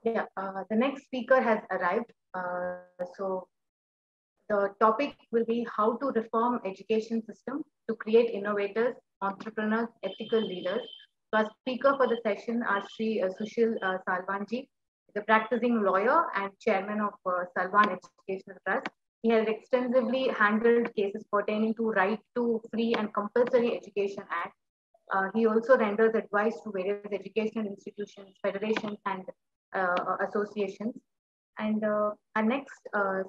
Yeah, the next speaker has arrived. So the topic will be how to reform education system to create innovators, entrepreneurs, ethical leaders. So our speaker for the session are Sri Sushil Salwanji, the practicing lawyer and chairman of Salwan Educational Trust. He has extensively handled cases pertaining to right to free and compulsory education act. He also renders advice to various educational institutions, federations, and associations. And our next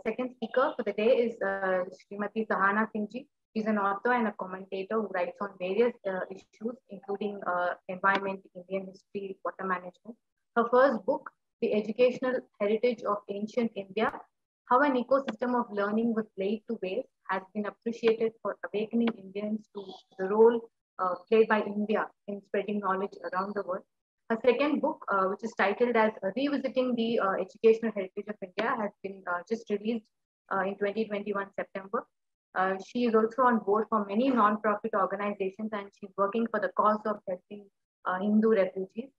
second speaker for the day is Srimati Sahana Singh ji. She's an author and a commentator who writes on various issues, including environment, Indian history, water management. Her first book, The Educational Heritage of Ancient India, How an Ecosystem of Learning was Laid to Waste, has been appreciated for awakening Indians to the role played by India in spreading knowledge around the world. Her second book, which is titled as Revisiting the Educational Heritage of India, has been just released in 2021 September. She is also on board for many non-profit organizations, and she's working for the cause of helping Hindu refugees.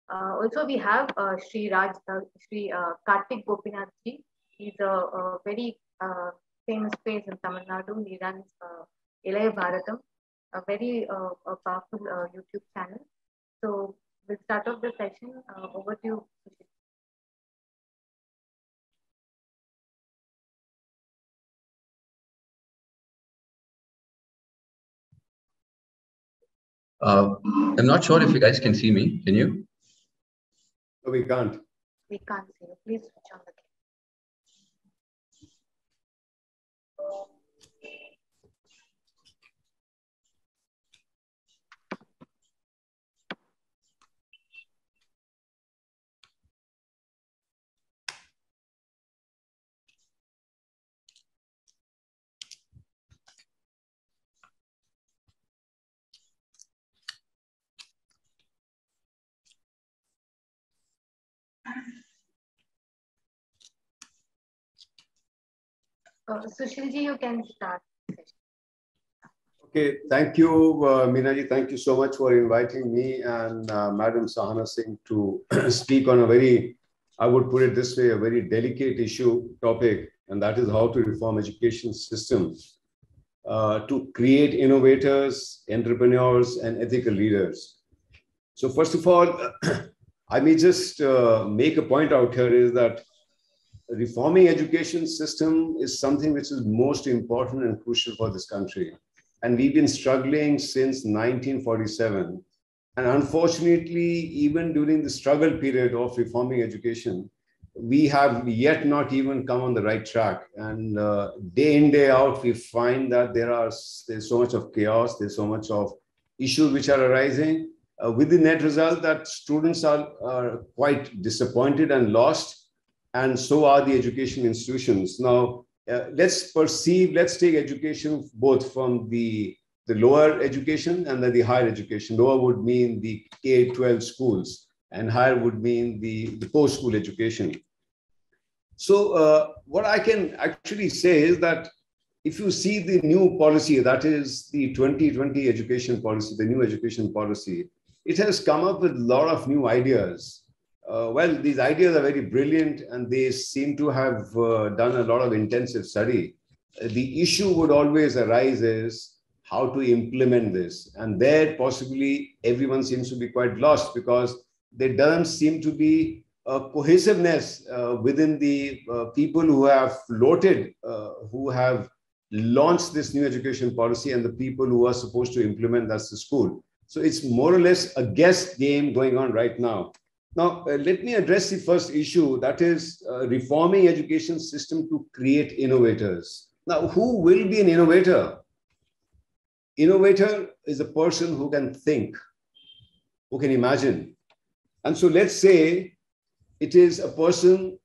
Also, we have Sri Kartik Gopinath ji. He's a very famous face in Tamil Nadu. He runs Ilaya Bharatam, a very powerful YouTube channel. So we'll start off the session. Over to you, Sushil. I'm not sure if you guys can see me. Can you? No, we can't. We can't see you. Please switch on the camera. Sushilji, you can start. Okay, thank you, Meenaji. Thank you so much for inviting me and Madam Sahana Singh to speak on a very, I would put it this way, a very delicate topic, and that is how to reform education systems to create innovators, entrepreneurs, and ethical leaders. So first of all, I may just make a point out here is that reforming education system is something which is most important and crucial for this country. And we've been struggling since 1947. And unfortunately, even during the struggle period of reforming education, we have yet not even come on the right track. And day in, day out, we find that there's so much of chaos, there's so much of issues which are arising, with the net result that students are quite disappointed and lost. And so are the education institutions. Now, let's take education both from the lower education and then the higher education. Lower would mean the K-12 schools, and higher would mean the post-school education. So what I can actually say is that if you see the new policy, that is the 2020 education policy, the new education policy, it has come up with a lot of new ideas. Well, these ideas are very brilliant and they seem to have done a lot of intensive study. The issue would always arise is how to implement this. And there possibly everyone seems to be quite lost because there doesn't seem to be a cohesiveness within the people who have floated, who have launched this new education policy and the people who are supposed to implement that's the school. So it's more or less a guess game going on right now. Now, let me address the first issue, that is reforming education system to create innovators. Now, who will be an innovator? Innovator is a person who can think, who can imagine. And so let's say it is a person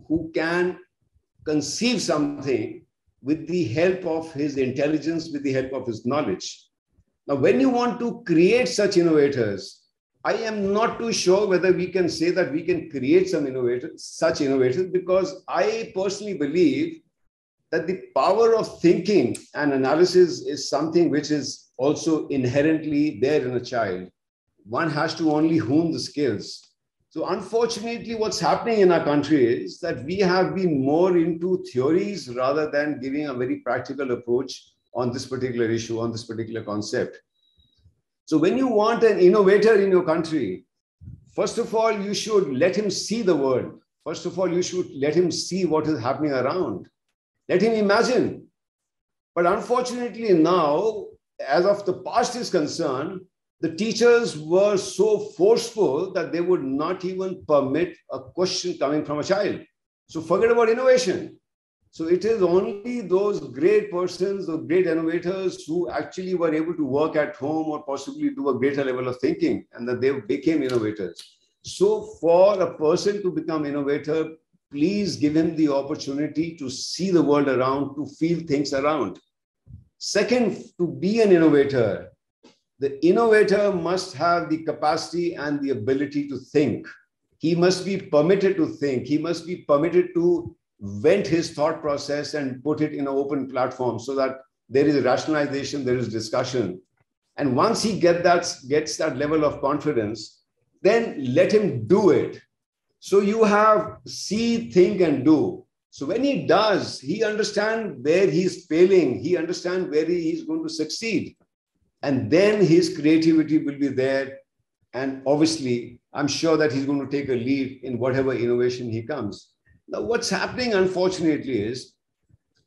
who can conceive something with the help of his intelligence, with the help of his knowledge. Now, when you want to create such innovators, I am not too sure whether we can say that we can create such innovators, because I personally believe that the power of thinking and analysis is something which is also inherently there in a child. One has to only hone the skills. So unfortunately, what's happening in our country is that we have been more into theories rather than giving a very practical approach on this particular issue, on this particular concept. So when you want an innovator in your country, first of all, you should let him see the world. First of all, you should let him see what is happening around. Let him imagine. But unfortunately now, as of the past is concerned, the teachers were so forceful that they would not even permit a question coming from a child. So forget about innovation. So it is only those great persons, those great innovators who actually were able to work at home or possibly do a greater level of thinking, and that they became innovators. So for a person to become innovator, please give him the opportunity to see the world around, to feel things around. Second, to be an innovator, the innovator must have the capacity and the ability to think. He must be permitted to think. He must be permitted to vent his thought process and put it in an open platform so that there is rationalization, there is discussion. And once he gets that level of confidence, then let him do it. So you have see, think, and do. So when he does, he understands where he's failing. He understands where he's going to succeed. And then his creativity will be there. And obviously, I'm sure that he's going to take a lead in whatever innovation he comes. Now, what's happening, unfortunately, is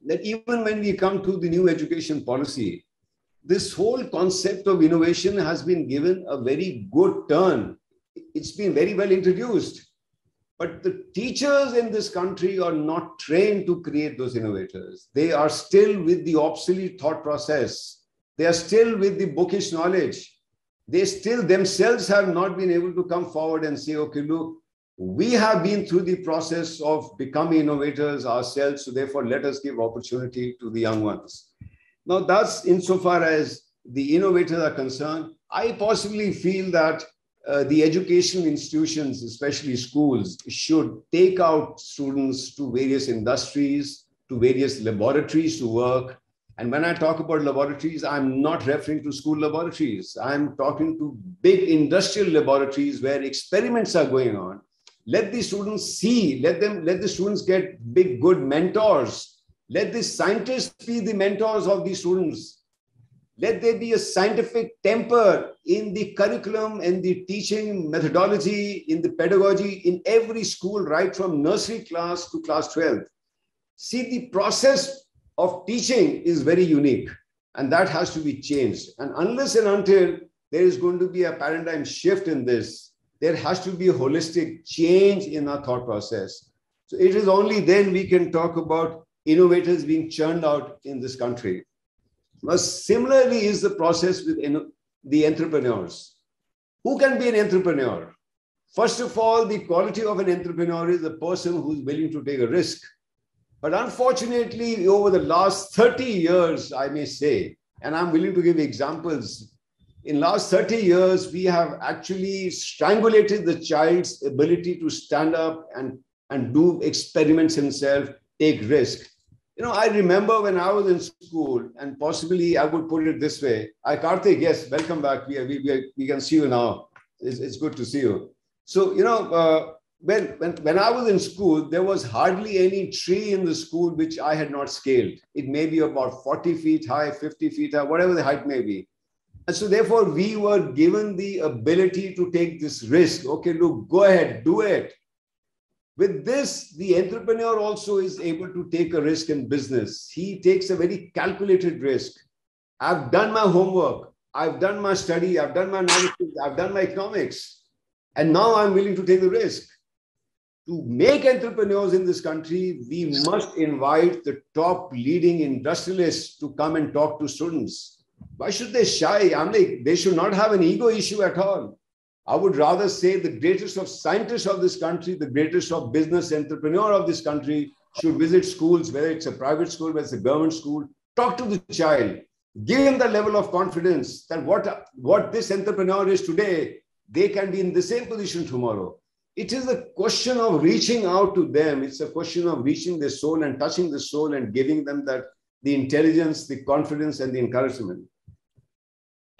that even when we come to the new education policy, this whole concept of innovation has been given a very good turn. It's been very well introduced. But the teachers in this country are not trained to create those innovators. They are still with the obsolete thought process. They are still with the bookish knowledge. They still themselves have not been able to come forward and say, okay, look, we have been through the process of becoming innovators ourselves, so therefore let us give opportunity to the young ones. Now that's insofar as the innovators are concerned. I possibly feel that the educational institutions, especially schools, should take out students to various industries, to various laboratories to work. And when I talk about laboratories, I'm not referring to school laboratories. I'm talking to big industrial laboratories where experiments are going on. Let the students see, let the students get big, good mentors. Let the scientists be the mentors of the students. Let there be a scientific temper in the curriculum, in the teaching methodology, in the pedagogy, in every school, right from nursery class to class 12. See, the process of teaching is very unique, and that has to be changed. And unless and until there is going to be a paradigm shift in this, there has to be a holistic change in our thought process. So it is only then we can talk about innovators being churned out in this country. Now, similarly is the process with the entrepreneurs. Who can be an entrepreneur? First of all, the quality of an entrepreneur is the person who is willing to take a risk. But unfortunately, over the last 30 years, I may say, and I'm willing to give examples, in last 30 years, we have actually strangulated the child's ability to stand up and do experiments himself, take risk. You know, I remember when I was in school, and possibly I would put it this way. Karthik, yes, welcome back. We can see you now. It's good to see you. So, you know, when I was in school, there was hardly any tree in the school which I had not scaled. It may be about 40 feet high, 50 feet high, whatever the height may be. And so therefore, we were given the ability to take this risk. Okay, look, go ahead, do it. With this, the entrepreneur also is able to take a risk in business. He takes a very calculated risk. I've done my homework. I've done my study. I've done my analysis. I've done my economics. And now I'm willing to take the risk. To make entrepreneurs in this country, we must invite the top leading industrialists to come and talk to students. Why should they shy? I'm like, they should not have an ego issue at all. I would rather say the greatest of scientists of this country, the greatest of business entrepreneur of this country should visit schools, whether it's a private school, whether it's a government school, talk to the child, give him the level of confidence that what this entrepreneur is today, they can be in the same position tomorrow. It is a question of reaching out to them. It's a question of reaching their soul and touching the soul and giving them the intelligence, the confidence, and the encouragement.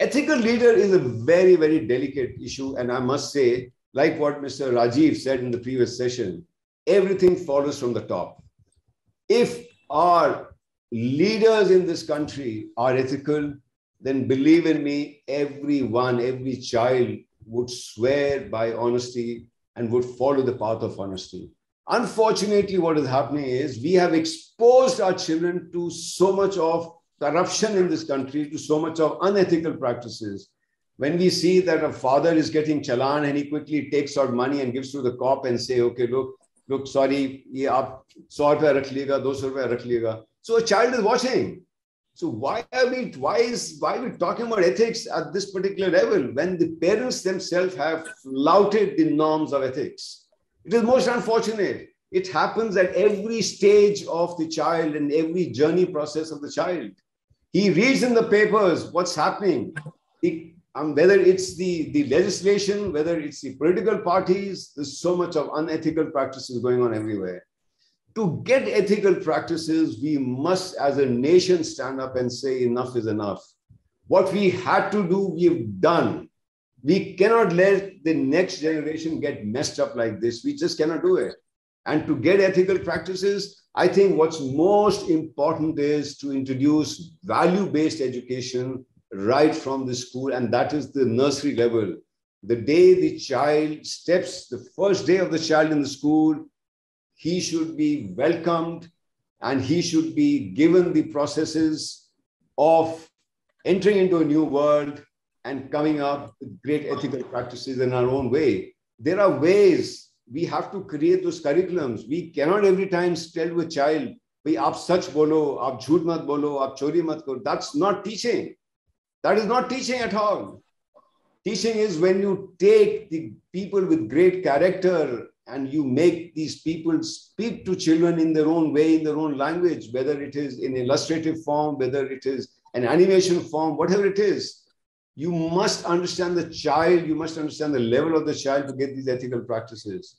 Ethical leader is a very, very delicate issue. And I must say like what Mr. Rajiv said in the previous session, everything follows from the top. If our leaders in this country are ethical, then believe in me, everyone, every child would swear by honesty and would follow the path of honesty. Unfortunately, what is happening is we have exposed our children to so much of corruption in this country, to so much of unethical practices. When we see that a father is getting challan and he quickly takes out money and gives to the cop and say, okay, look, sorry, ye aap 100 rupees rakh lega, 200 rupees rakh lega. So a child is watching. So why are we talking about ethics at this particular level when the parents themselves have flouted the norms of ethics? It is most unfortunate. It happens at every stage of the child and every journey process of the child. He reads in the papers what's happening. Whether it's the legislation, whether it's the political parties, there's so much of unethical practices going on everywhere. To get ethical practices, we must, as a nation, stand up and say enough is enough. What we had to do, we've done. We cannot let the next generation get messed up like this. We just cannot do it. And to get ethical practices, I think what's most important is to introduce value-based education right from the school, and that is the nursery level. The day the child steps, the first day of the child in the school, he should be welcomed and he should be given the processes of entering into a new world and coming up with great ethical practices in our own way. There are ways we have to create those curriculums. We cannot every time tell to a child, "Bhai, aap sach bolo, aap jhoot mat bolo, aap chori mat karo." That's not teaching. That is not teaching at all. Teaching is when you take the people with great character and you make these people speak to children in their own way, in their own language, whether it is in illustrative form, whether it is an animation form, whatever it is. You must understand the child, you must understand the level of the child to get these ethical practices.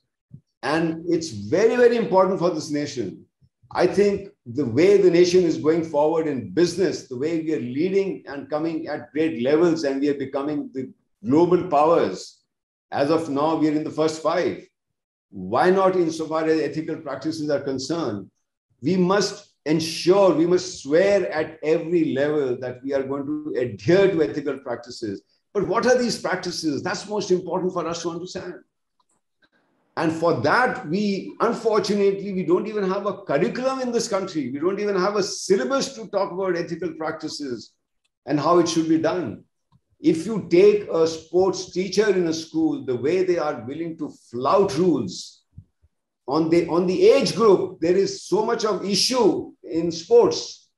And it's very, very important for this nation. I think the way the nation is going forward in business, the way we are leading and coming at great levels and we are becoming the global powers. As of now, we are in the first 5. Why not insofar as ethical practices are concerned? We must ensure, we must swear at every level that we are going to adhere to ethical practices. But what are these practices? That's most important for us to understand. And for that, unfortunately, we don't even have a curriculum in this country. We don't even have a syllabus to talk about ethical practices and how it should be done. If you take a sports teacher in a school, the way they are willing to flout rules, on the age group, there is so much of issue in sports.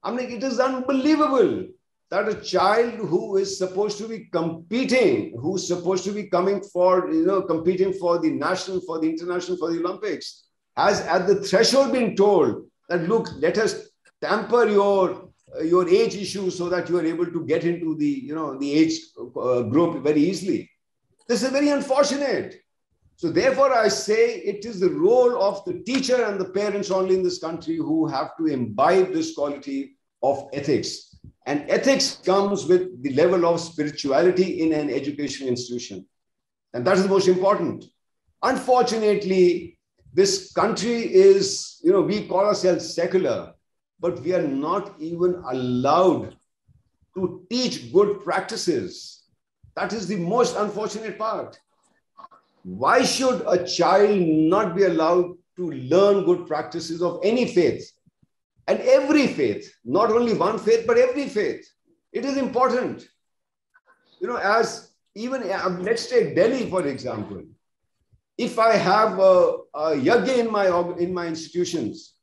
I mean, it is unbelievable that a child who is supposed to be competing, who's supposed to be coming for, competing for the national, for the international, for the Olympics, has at the threshold been told that, look, let us tamper your age issue so that you are able to get into the age group very easily. This is very unfortunate. So therefore, I say it is the role of the teacher and the parents only in this country who have to imbibe this quality of ethics. And ethics comes with the level of spirituality in an education institution. And that is the most important. Unfortunately, this country is, we call ourselves secular, but we are not even allowed to teach good practices. That is the most unfortunate part. Why should a child not be allowed to learn good practices of any faith? And every faith, not only one faith, but every faith. It is important. As even, let's take Delhi, for example. If I have a yajna in my institutions,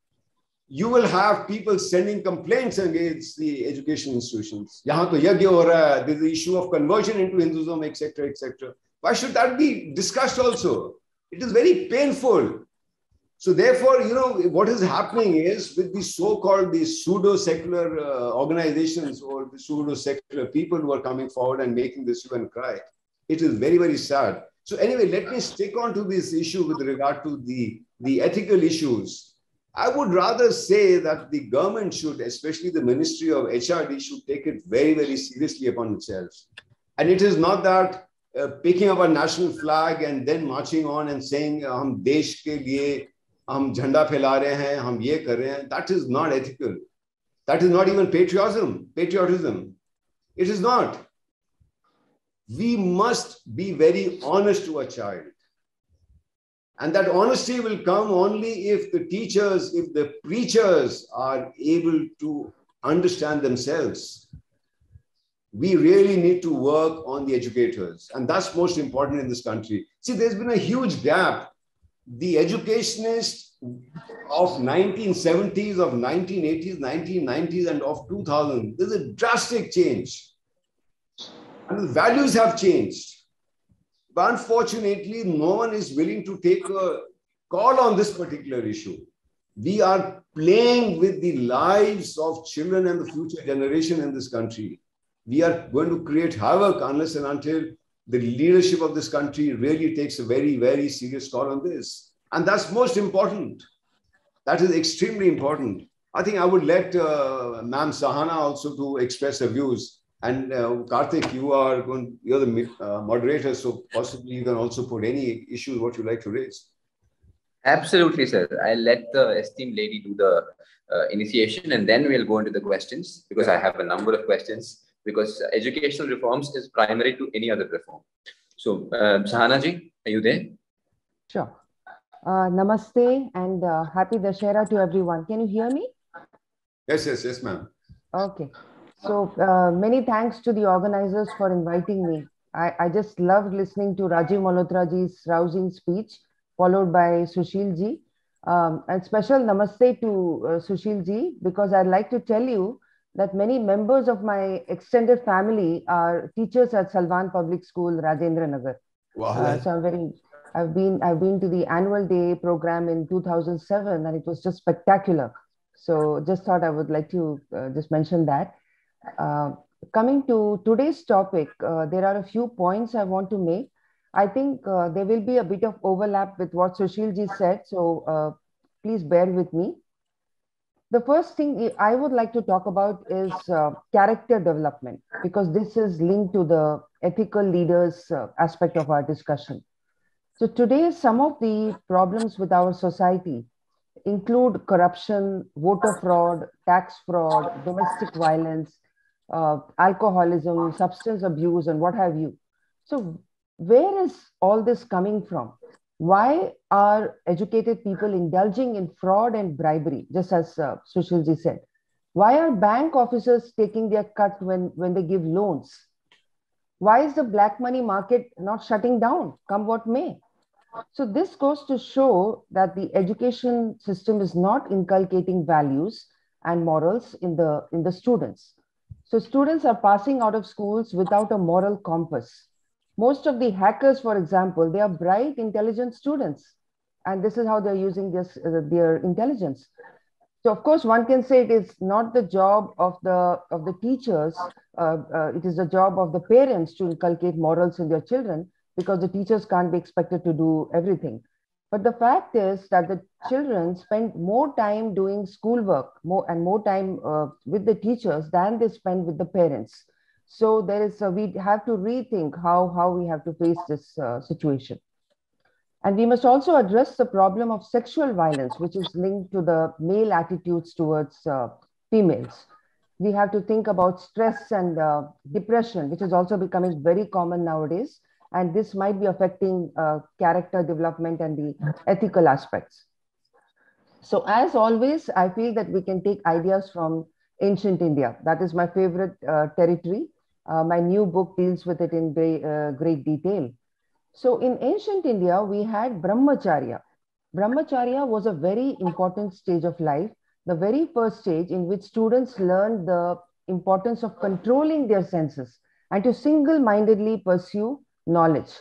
you will have people sending complaints against the education institutions. Yahan to yajna ho raha hai, there's the issue of conversion into Hinduism, etc., etc. Why should that be discussed also? It is very painful. So therefore, what is happening is with the so-called the pseudo-secular organizations or the pseudo-secular people who are coming forward and making this hue and cry. It is very, very sad. So anyway, let me stick on to this issue with regard to the ethical issues. I would rather say that the government should, especially the Ministry of HRD, should take it very, very seriously upon itself. And it is not that picking up a national flag and then marching on and saying, "Hum desh ke liye, hum jhanda phela rahe hain, hum ye kar rahe hain." That is not ethical. That is not even patriotism. It is not. We must be very honest to a child. And that honesty will come only if the teachers, if the preachers are able to understand themselves. We really need to work on the educators. And that's most important in this country. See, there's been a huge gap. The educationists of 1970s, of 1980s, 1990s, and of 2000, there's a drastic change. And the values have changed. But unfortunately, no one is willing to take a call on this particular issue. We are playing with the lives of children and the future generation in this country. We are going to create havoc unless and until the leadership of this country really takes a very, very serious call on this. And that's most important. That is extremely important. I think I would let Ma'am Sahana also to express her views. And Karthik, you're the moderator, so possibly you can also put any issues what you like to raise. Absolutely, sir. I'll let the esteemed lady do the initiation, and then we'll go into the questions, because I have a number of questions, because educational reforms is primary to any other reform. So, Sahana ji, are you there? Sure. Namaste and happy Dussehra to everyone. Can you hear me? Yes, ma'am. Okay. So many thanks to the organizers for inviting me. I just loved listening to Rajiv Malhotra ji's rousing speech, followed by Sushil ji. And special namaste to Sushil ji, because I'd like to tell you that many members of my extended family are teachers at Salvan Public School, Rajendra Nagar. Wow. So I've been to the annual day program in 2007, and it was just spectacular. So just thought I would like to just mention that. Coming to today's topic, there are a few points I want to make. I think there will be a bit of overlap with what Sushil ji said, so please bear with me. The first thing I would like to talk about is character development, because this is linked to the ethical leaders aspect of our discussion. So today, some of the problems with our society include corruption, voter fraud, tax fraud, domestic violence, alcoholism, substance abuse, and what have you. So where is all this coming from? Why are educated people indulging in fraud and bribery, just as Sushilji said? Why are bank officers taking their cut when they give loans? Why is the black money market not shutting down, come what may? So this goes to show that the education system is not inculcating values and morals in the students. So students are passing out of schools without a moral compass. Most of the hackers, for example, they are bright, intelligent students, and this is how they're using their intelligence. So of course, one can say it is not the job of the teachers. It is the job of the parents to inculcate morals in their children, because the teachers can't be expected to do everything. But the fact is that the children spend more time doing schoolwork, more time with the teachers than they spend with the parents. So we have to rethink how we have to face this situation. And we must also address the problem of sexual violence, which is linked to the male attitudes towards females. We have to think about stress and depression, which is also becoming very common nowadays. And this might be affecting character development and the ethical aspects. So as always, I feel that we can take ideas from ancient India. That is my favorite territory. My new book deals with it in great detail. So in ancient India, we had Brahmacharya. Brahmacharya was a very important stage of life, the very first stage in which students learned the importance of controlling their senses and to single-mindedly pursue knowledge.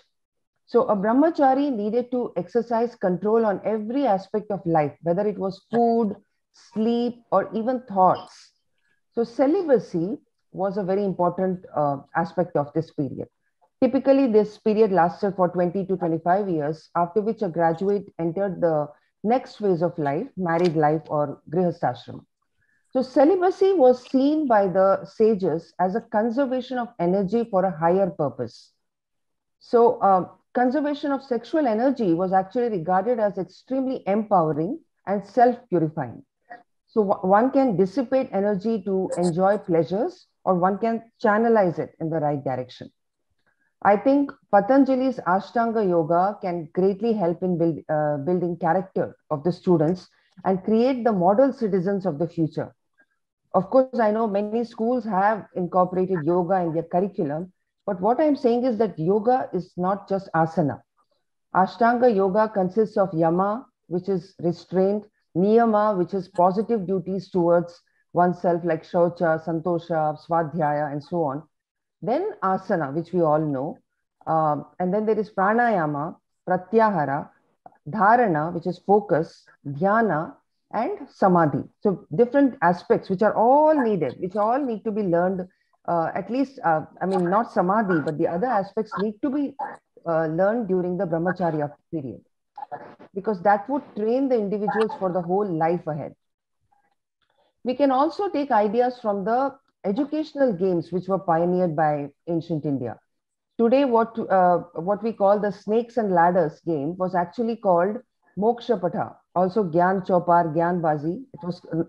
So a brahmachari needed to exercise control on every aspect of life, whether it was food, sleep, or even thoughts. So celibacy was a very important aspect of this period. Typically, this period lasted for 20 to 25 years, after which a graduate entered the next phase of life, married life or grihasthashrama. So celibacy was seen by the sages as a conservation of energy for a higher purpose. So conservation of sexual energy was actually regarded as extremely empowering and self-purifying. So one can dissipate energy to enjoy pleasures, or one can channelize it in the right direction. I think Patanjali's Ashtanga Yoga can greatly help in building character of the students and create the model citizens of the future. Of course, I know many schools have incorporated yoga in their curriculum, but what I'm saying is that yoga is not just asana. Ashtanga Yoga consists of yama, which is restraint, niyama, which is positive duties towards oneself, like shaucha, santosha, svadhyaya, and so on. Then asana, which we all know. And then there is pranayama, pratyahara, dharana, which is focus, dhyana, and samadhi. So different aspects which are all needed, which all need to be learned, at least, I mean, not samadhi, but the other aspects need to be learned during the brahmacharya period, because that would train the individuals for the whole life ahead. We can also take ideas from the educational games which were pioneered by ancient India. Today, what we call the snakes and ladders game was actually called Moksha Patha, also Gyan Chopar, Gyan Bazi.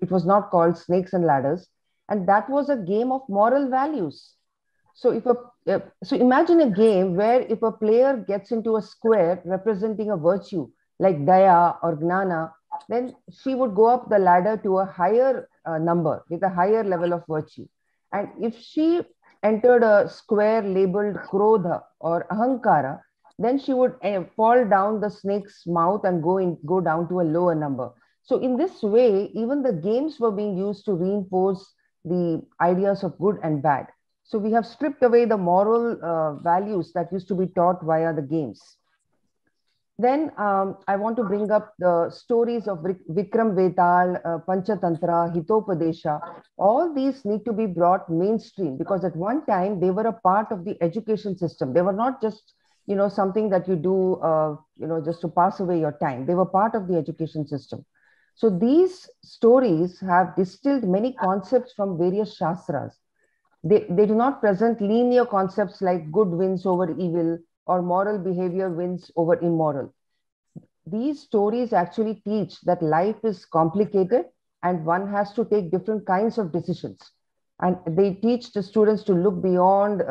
It was not called snakes and ladders, and that was a game of moral values. So so imagine a game where if a player gets into a square representing a virtue like daya or gnana, then she would go up the ladder to a higher number with a higher level of virtue. And if she entered a square labeled krodha or ahankara, then she would fall down the snake's mouth and go down to a lower number. So in this way, even the games were being used to reinforce the ideas of good and bad. So we have stripped away the moral values that used to be taught via the games. Then I want to bring up the stories of Vikram Vetal, Panchatantra, Hitopadesha. All these need to be brought mainstream, because at one time they were a part of the education system. They were not just, something that you do, just to pass away your time. They were part of the education system. So these stories have distilled many concepts from various shastras. They do not present linear concepts like good wins over evil or moral behavior wins over immoral. These stories actually teach that life is complicated and one has to take different kinds of decisions. And they teach the students to look beyond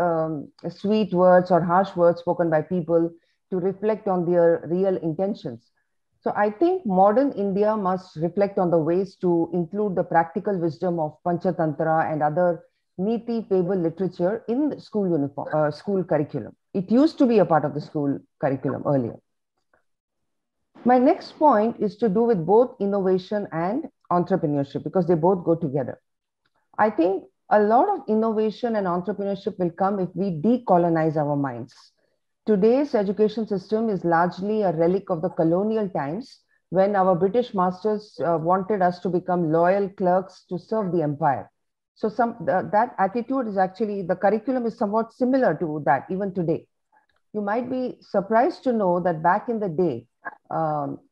sweet words or harsh words spoken by people, to reflect on their real intentions. So I think modern India must reflect on the ways to include the practical wisdom of Panchatantra and other Niti fable literature in the school curriculum. It used to be a part of the school curriculum earlier. My next point is to do with both innovation and entrepreneurship, because they both go together. I think a lot of innovation and entrepreneurship will come if we decolonize our minds. Today's education system is largely a relic of the colonial times, when our British masters wanted us to become loyal clerks to serve the empire. So that attitude is actually, the curriculum is somewhat similar to that even today. You might be surprised to know that back in the day,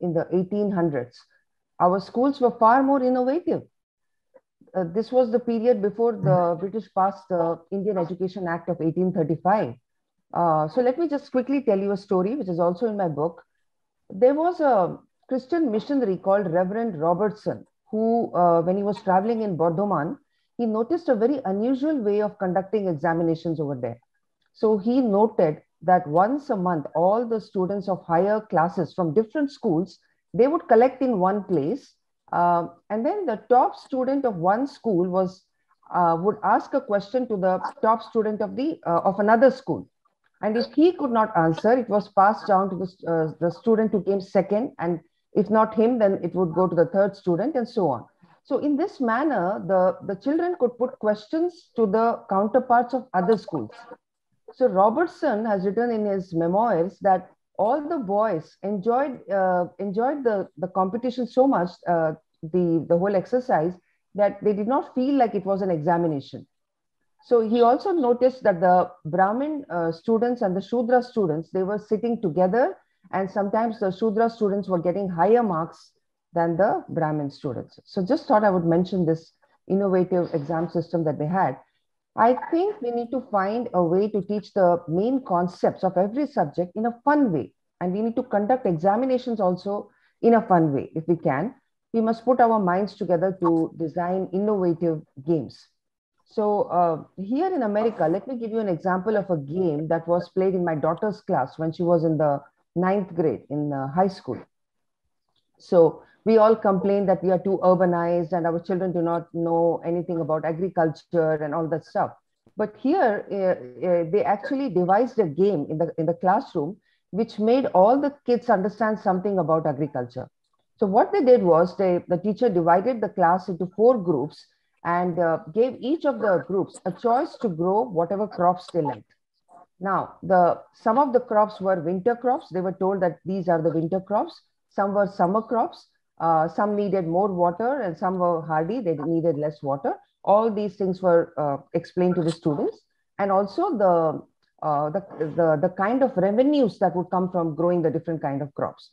in the 1800s, our schools were far more innovative. This was the period before the British passed the Indian Education Act of 1835. So let me just quickly tell you a story, which is also in my book. There was a Christian missionary called Reverend Robertson, who, when he was traveling in Bardhaman, he noticed a very unusual way of conducting examinations over there. So he noted that once a month, all the students of higher classes from different schools, they would collect in one place. And then the top student of one school would ask a question to the top student of another school. And if he could not answer, it was passed down to the student who came second. And if not him, then it would go to the third student, and so on. So in this manner, the children could put questions to the counterparts of other schools. So Robertson has written in his memoirs that all the boys enjoyed the competition so much, the whole exercise, that they did not feel like it was an examination. So he also noticed that the Brahmin students and the Shudra students, they were sitting together, and sometimes the Shudra students were getting higher marks than the Brahmin students. So just thought I would mention this innovative exam system that they had. I think we need to find a way to teach the main concepts of every subject in a fun way. And we need to conduct examinations also in a fun way. If we can, we must put our minds together to design innovative games. So here in America, let me give you an example of a game that was played in my daughter's class when she was in the ninth grade in high school. So we all complain that we are too urbanized and our children do not know anything about agriculture and all that stuff. But here, they actually devised a game in the classroom, which made all the kids understand something about agriculture. So what they did was the teacher divided the class into 4 groups and gave each of the groups a choice to grow whatever crops they liked. Now, some of the crops were winter crops. They were told that these are the winter crops. Some were summer crops. Some needed more water and some were hardy. They needed less water. All these things were explained to the students. And also the kind of revenues that would come from growing the different kind of crops.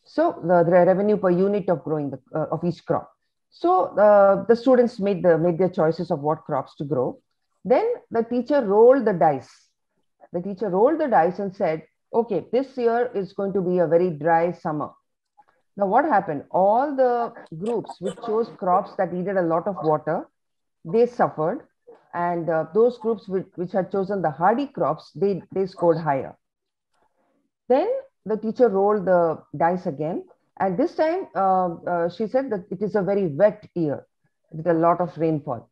So the revenue per unit of growing of each crop. So the students made their choices of what crops to grow. Then the teacher rolled the dice. The teacher rolled the dice and said, okay, this year is going to be a very dry summer. Now, what happened? All the groups which chose crops that needed a lot of water, they suffered. And those groups which had chosen the hardy crops, they scored higher. Then the teacher rolled the dice again. And this time, she said that it is a very wet year with a lot of rainfall.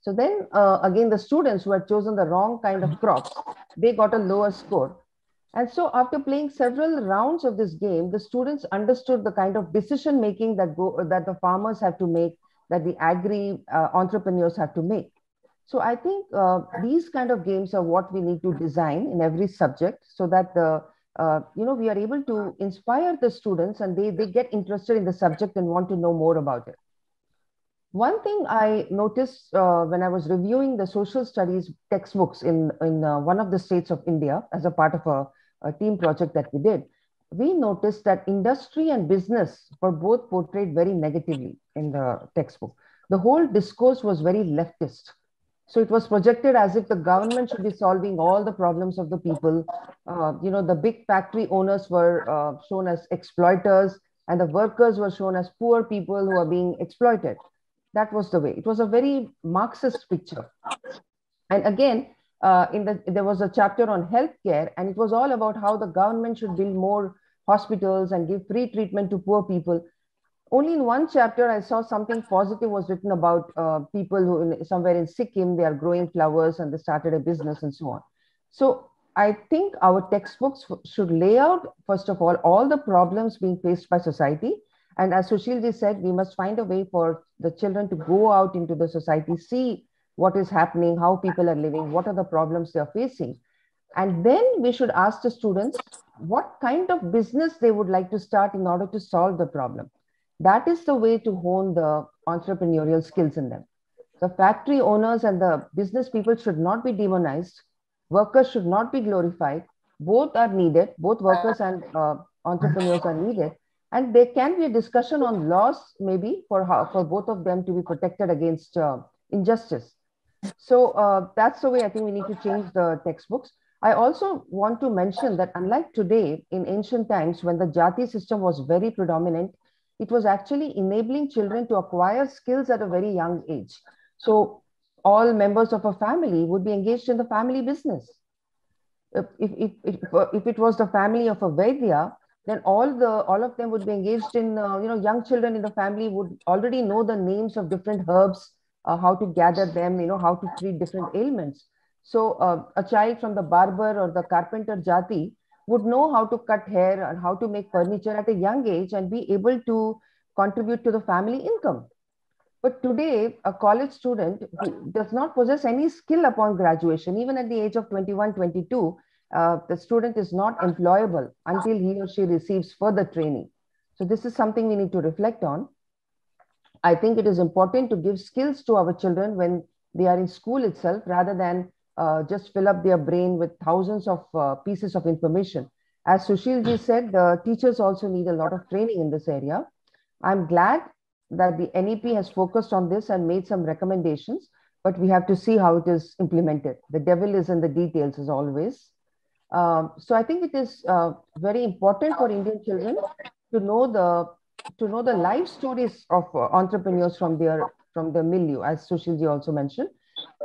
So then again, the students who had chosen the wrong kind of crops, they got a lower score. And so after playing several rounds of this game, the students understood the kind of decision making that the farmers have to make, that the agri entrepreneurs have to make. So I think these kind of games are what we need to design in every subject so that we are able to inspire the students and they get interested in the subject and want to know more about it. One thing I noticed when I was reviewing the social studies textbooks in one of the states of India as a part of a team project that we did, we noticed that industry and business were both portrayed very negatively in the textbook. The whole discourse was very leftist. So it was projected as if the government should be solving all the problems of the people. The big factory owners were shown as exploiters and the workers were shown as poor people who are being exploited. That was the way. It was a very Marxist picture. And again, there was a chapter on healthcare, and it was all about how the government should build more hospitals and give free treatment to poor people. Only in one chapter, I saw something positive was written about people who somewhere in Sikkim, they are growing flowers and they started a business and so on. So I think our textbooks should lay out, first of all the problems being faced by society. And as Sushilji said, we must find a way for the children to go out into the society, see what is happening, how people are living, what are the problems they are facing. And then we should ask the students what kind of business they would like to start in order to solve the problem. That is the way to hone the entrepreneurial skills in them. The factory owners and the business people should not be demonized. Workers should not be glorified. Both are needed. Both workers and entrepreneurs are needed. And there can be a discussion on laws, maybe, for both of them to be protected against injustice. So that's the way I think we need to change the textbooks. I also want to mention that unlike today, in ancient times, when the Jati system was very predominant, it was actually enabling children to acquire skills at a very young age. So all members of a family would be engaged in the family business. If it was the family of a Vaidya, then all of them would be engaged in, young children in the family would already know the names of different herbs, how to gather them, how to treat different ailments. So a child from the barber or the carpenter Jati would know how to cut hair and how to make furniture at a young age and be able to contribute to the family income. But today, a college student who does not possess any skill upon graduation, even at the age of 21, 22, the student is not employable until he or she receives further training. So this is something we need to reflect on. I think it is important to give skills to our children when they are in school itself, rather than just fill up their brain with thousands of pieces of information. As Sushilji said, the teachers also need a lot of training in this area. I'm glad that the NEP has focused on this and made some recommendations. but we have to see how it is implemented. The devil is in the details as always. So I think it is very important for Indian children to know the life stories of entrepreneurs from the milieu, as Sushilji also mentioned.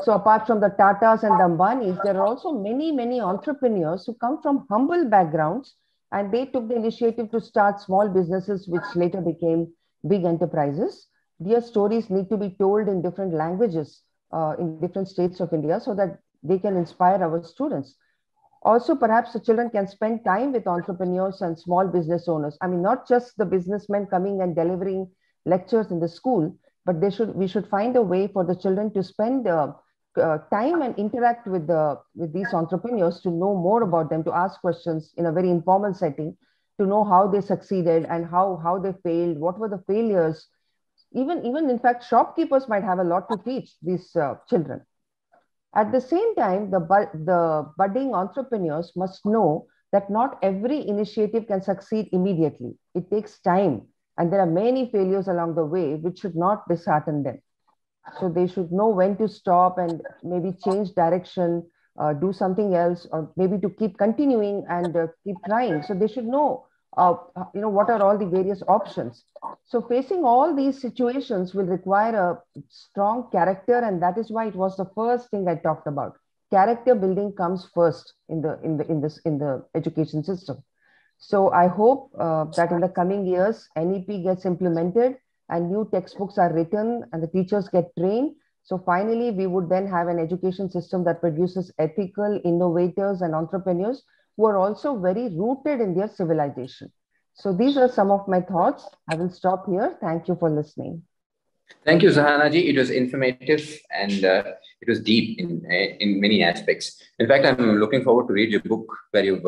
So apart from the Tatas and the Ambanis, there are also many entrepreneurs who come from humble backgrounds, and they took the initiative to start small businesses, which later became big enterprises. Their stories need to be told in different languages in different states of India so that they can inspire our students. Also, perhaps the children can spend time with entrepreneurs and small business owners. I mean, not just the businessmen coming and delivering lectures in the school, but we should find a way for the children to spend time and interact with these entrepreneurs, to know more about them, to ask questions in a very informal setting, to know how they succeeded and how they failed, what were the failures. Even in fact, shopkeepers might have a lot to teach these children. At the same time, the budding entrepreneurs must know that not every initiative can succeed immediately. It takes time, and there are many failures along the way, which should not dishearten them. So they should know when to stop and maybe change direction, do something else, or maybe to keep continuing and keep trying. So they should know, what are all the various options. So facing all these situations will require a strong character, and that is why it was the first thing I talked about. Character building comes first in the education system. So I hope that in the coming years, NEP gets implemented and new textbooks are written and the teachers get trained. So finally, we would then have an education system that produces ethical innovators and entrepreneurs who are also very rooted in their civilization. So these are some of my thoughts. I will stop here. Thank you for listening. Thank you, Zahana ji. It was informative and it was deep in many aspects. In fact, I'm looking forward to read your book where you've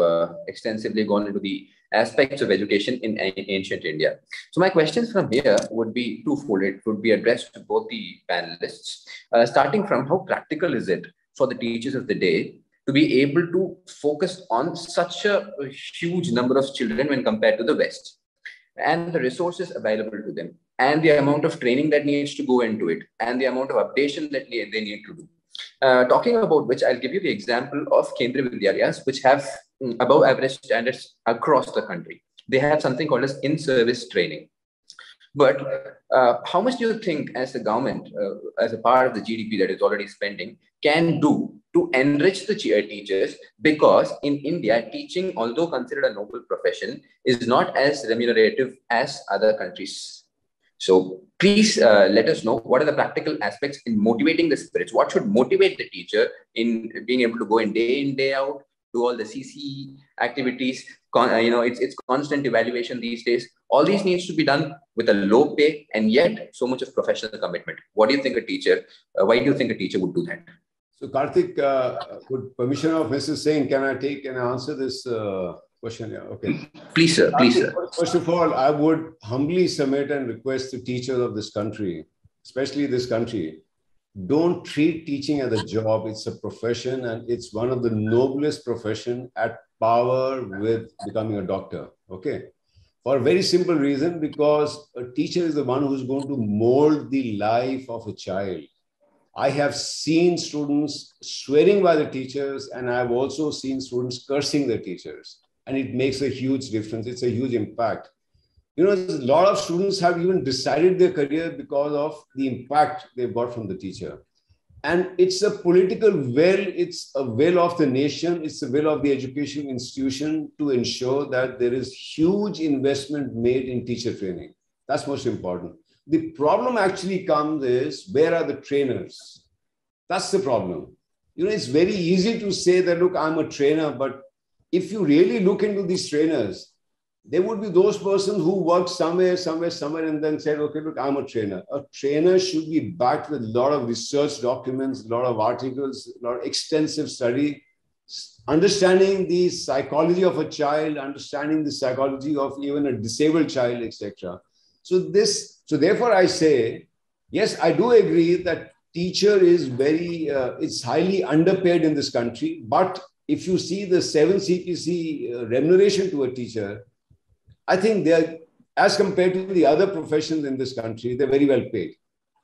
extensively gone into the aspects of education in ancient India. So my questions from here would be twofold. It would be addressed to both the panelists, starting from how practical is it for the teachers of the day to be able to focus on such a huge number of children when compared to the West, and the resources available to them, and the amount of training that needs to go into it, and the amount of updation that they need to do. Talking about which, I'll give you the example of Kendriya Vidyalayas, which have above average standards across the country. They have something called as in-service training. But how much do you think as the government, as a part of the GDP that is already spending, can do to enrich the teachers? Because in India, teaching, although considered a noble profession, is not as remunerative as other countries. So please let us know what are the practical aspects in motivating the spirits. What should motivate the teacher in being able to go in, day out, do all the CC activities. It's constant evaluation these days. All these needs to be done with a low pay and yet so much of professional commitment. What do you think a teacher, why do you think a teacher would do that? So Karthik, with permission of Mrs. Singh, can I answer this question? Yeah, okay. Please, sir. Please, sir. First of all, I would humbly submit and request the teachers of this country, especially this country, don't treat teaching as a job. It's a profession, and it's one of the noblest profession at power with becoming a doctor. Okay. For a very simple reason, because a teacher is the one who's going to mold the life of a child. I have seen students swearing by the teachers, and I've also seen students cursing the teachers. And it makes a huge difference. It's a huge impact. A lot of students have even decided their career because of the impact they got from the teacher. And it's a political will, it's a will of the nation, it's a will of the education institution to ensure that there is huge investment made in teacher training. That's most important. The problem actually comes is, where are the trainers? That's the problem. It's very easy to say that, look, I'm a trainer, but if you really look into these trainers, there would be those persons who work somewhere, and then said, okay, look, I'm a trainer. A trainer should be backed with a lot of research documents, a lot of articles, a lot of extensive study, understanding the psychology of a child, understanding the psychology of even a disabled child, etc. So therefore I say, yes, I do agree that teacher is it's highly underpaid in this country. But if you see the 7 CPC remuneration to a teacher, I think they are, as compared to the other professions in this country, they're very well paid.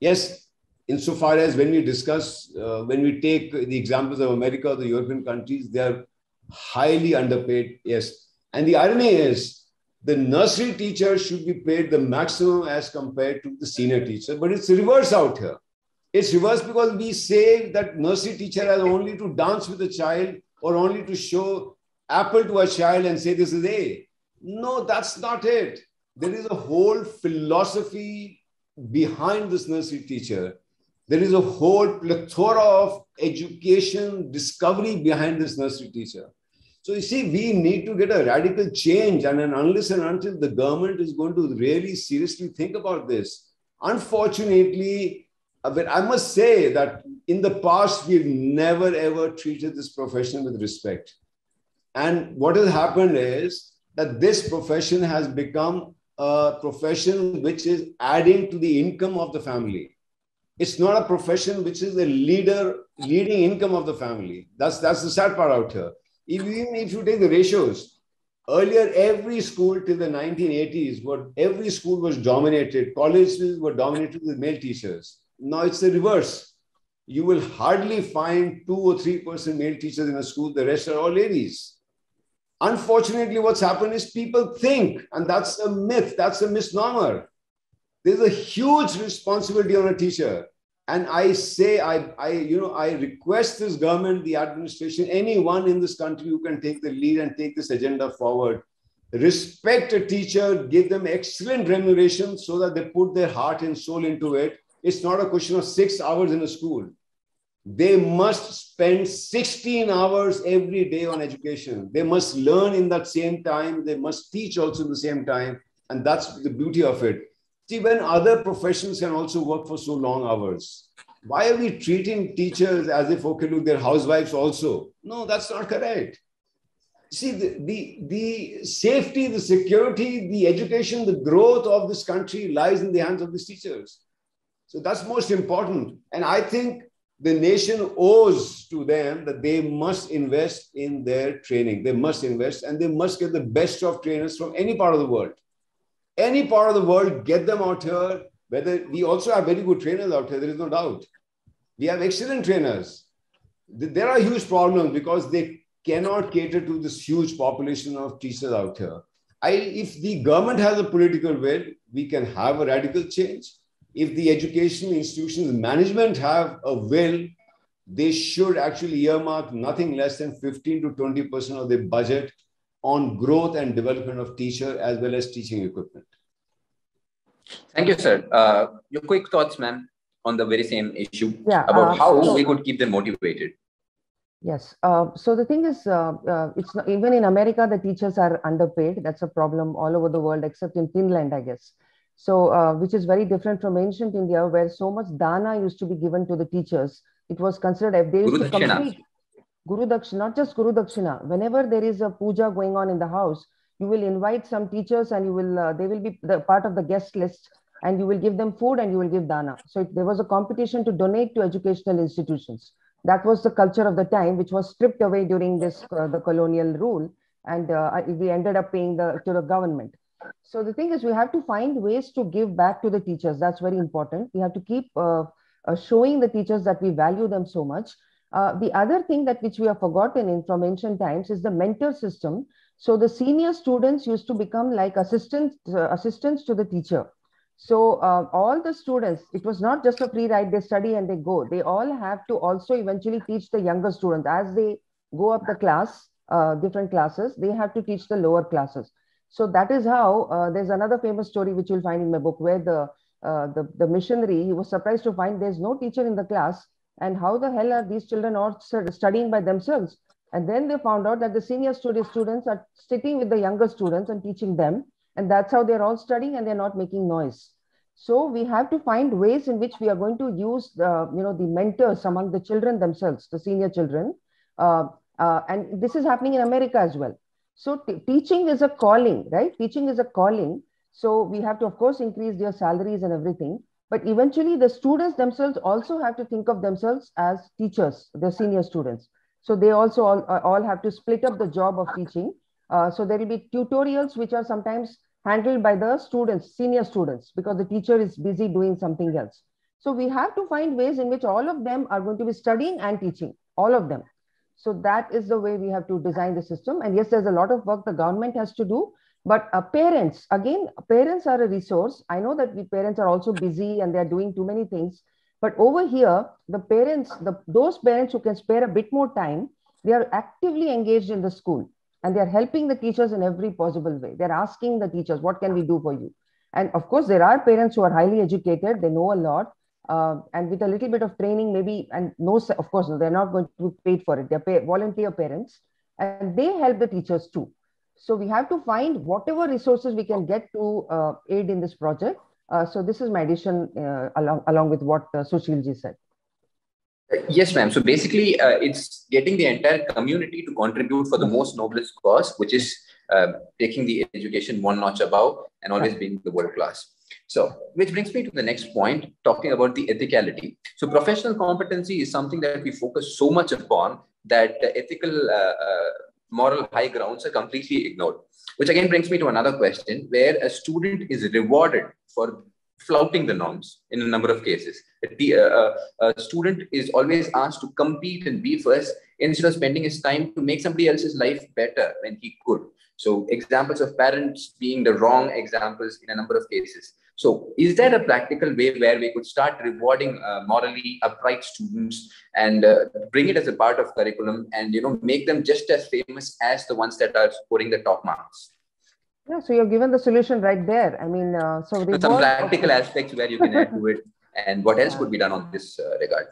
Yes, insofar as when we discuss, when we take the examples of America or the European countries, they are highly underpaid, yes. And the irony is, the nursery teacher should be paid the maximum as compared to the senior teacher, but it's reverse out here. It's reverse because we say that nursery teacher has only to dance with a child or only to show apple to a child and say this is A. No, that's not it. There is a whole philosophy behind this nursery teacher. There is a whole plethora of education discovery behind this nursery teacher. So you see, we need to get a radical change, and unless and until the government is going to really seriously think about this. Unfortunately, but I must say that in the past, we've never ever treated this profession with respect. And what has happened is that this profession has become a profession which is adding to the income of the family. It's not a profession which is the leading income of the family. That's the sad part out here. Even if you take the ratios, earlier every school till the 1980s, every school was dominated, colleges were dominated with male teachers. Now it's the reverse. You will hardly find 2 or 3% male teachers in a school. The rest are all ladies. Unfortunately, what's happened is people think, and that's a myth, that's a misnomer. There's a huge responsibility on a teacher. And I say, I request this government, the administration, anyone in this country who can take the lead and take this agenda forward, respect a teacher, give them excellent remuneration so that they put their heart and soul into it. It's not a question of 6 hours in a school. They must spend 16 hours every day on education. They must learn in that same time. They must teach also in the same time. And that's the beauty of it. See, when other professions can also work for so long hours, why are we treating teachers as if, okay, look, they're housewives also? No, that's not correct. See, the safety, the security, the education, the growth of this country lies in the hands of these teachers. So that's most important. And I think the nation owes to them that they must invest in their training. They must invest, and they must get the best of trainers from any part of the world. Any part of the world, get them out here. Whether we also have very good trainers out here, there is no doubt. We have excellent trainers. There are huge problems because they cannot cater to this huge population of teachers out here. If the government has a political will, we can have a radical change. If the education institutions management have a will, they should actually earmark nothing less than 15 to 20% of their budget on growth and development of teacher as well as teaching equipment. Thank you, sir. Your quick thoughts, ma'am, on the very same issue about how we could keep them motivated. Yes. So the thing is, it's not, even in America, the teachers are underpaid. That's a problem all over the world, except in Finland, I guess. So, which is very different from ancient India, where so much dana used to be given to the teachers. It was considered, if they used to complete Guru Dakshina, not just Guru Dakshina. Whenever there is a puja going on in the house, you will invite some teachers and you will, they will be the part of the guest list, and you will give them food and you will give dana. So there was a competition to donate to educational institutions. That was the culture of the time, which was stripped away during this, the colonial rule. And we ended up paying to the government. So the thing is, we have to find ways to give back to the teachers. That's very important. We have to keep showing the teachers that we value them so much. The other thing that which we have forgotten from ancient times is the mentor system. So the senior students used to become like assistants to the teacher. So all the students, it was not just a free ride, they study and they go. They all have to also eventually teach the younger students. As they go up the class, different classes, they have to teach the lower classes. So that is how, there's another famous story which you'll find in my book, where the missionary, he was surprised to find there's no teacher in the class. And how the hell are these children all studying by themselves? And then they found out that the senior students are sitting with the younger students and teaching them. And that's how they're all studying, and they're not making noise. So we have to find ways in which we are going to use the mentors among the children themselves, the senior children. And this is happening in America as well. So teaching is a calling, right? Teaching is a calling. So we have to, of course, increase their salaries and everything. But eventually the students themselves also have to think of themselves as teachers, the senior students. So they also all have to split up the job of teaching. So there will be tutorials which are sometimes handled by the students, senior students, because the teacher is busy doing something else. So we have to find ways in which all of them are going to be studying and teaching, all of them. So that is the way we have to design the system. And yes, there's a lot of work the government has to do, but parents, again, parents are a resource. I know that we parents are also busy and they're doing too many things, but over here, the parents, those parents who can spare a bit more time, they are actively engaged in the school and they're helping the teachers in every possible way. They're asking the teachers, what can we do for you? And of course, there are parents who are highly educated, they know a lot. And with a little bit of training, maybe, and no, of course, they're not going to be paid for it. They're volunteer parents, and they help the teachers too. So we have to find whatever resources we can get to aid in this project. So this is my addition along with what Sushilji said. Yes, ma'am. So basically, it's getting the entire community to contribute for the most noblest cause, which is taking the education one notch above and always being the world class. So, which brings me to the next point, talking about the ethicality. So, professional competency is something that we focus so much upon that ethical, moral high grounds are completely ignored. Which again brings me to another question, where a student is rewarded for flouting the norms in a number of cases. A student is always asked to compete and be first instead of spending his time to make somebody else's life better when he could. So examples of parents being the wrong examples in a number of cases. So is there a practical way where we could start rewarding morally upright students and bring it as a part of curriculum and, make them just as famous as the ones that are scoring the top marks? Yeah, so you're given the solution right there. I mean, so some practical aspects where you can add to it and what else could be done on this regard.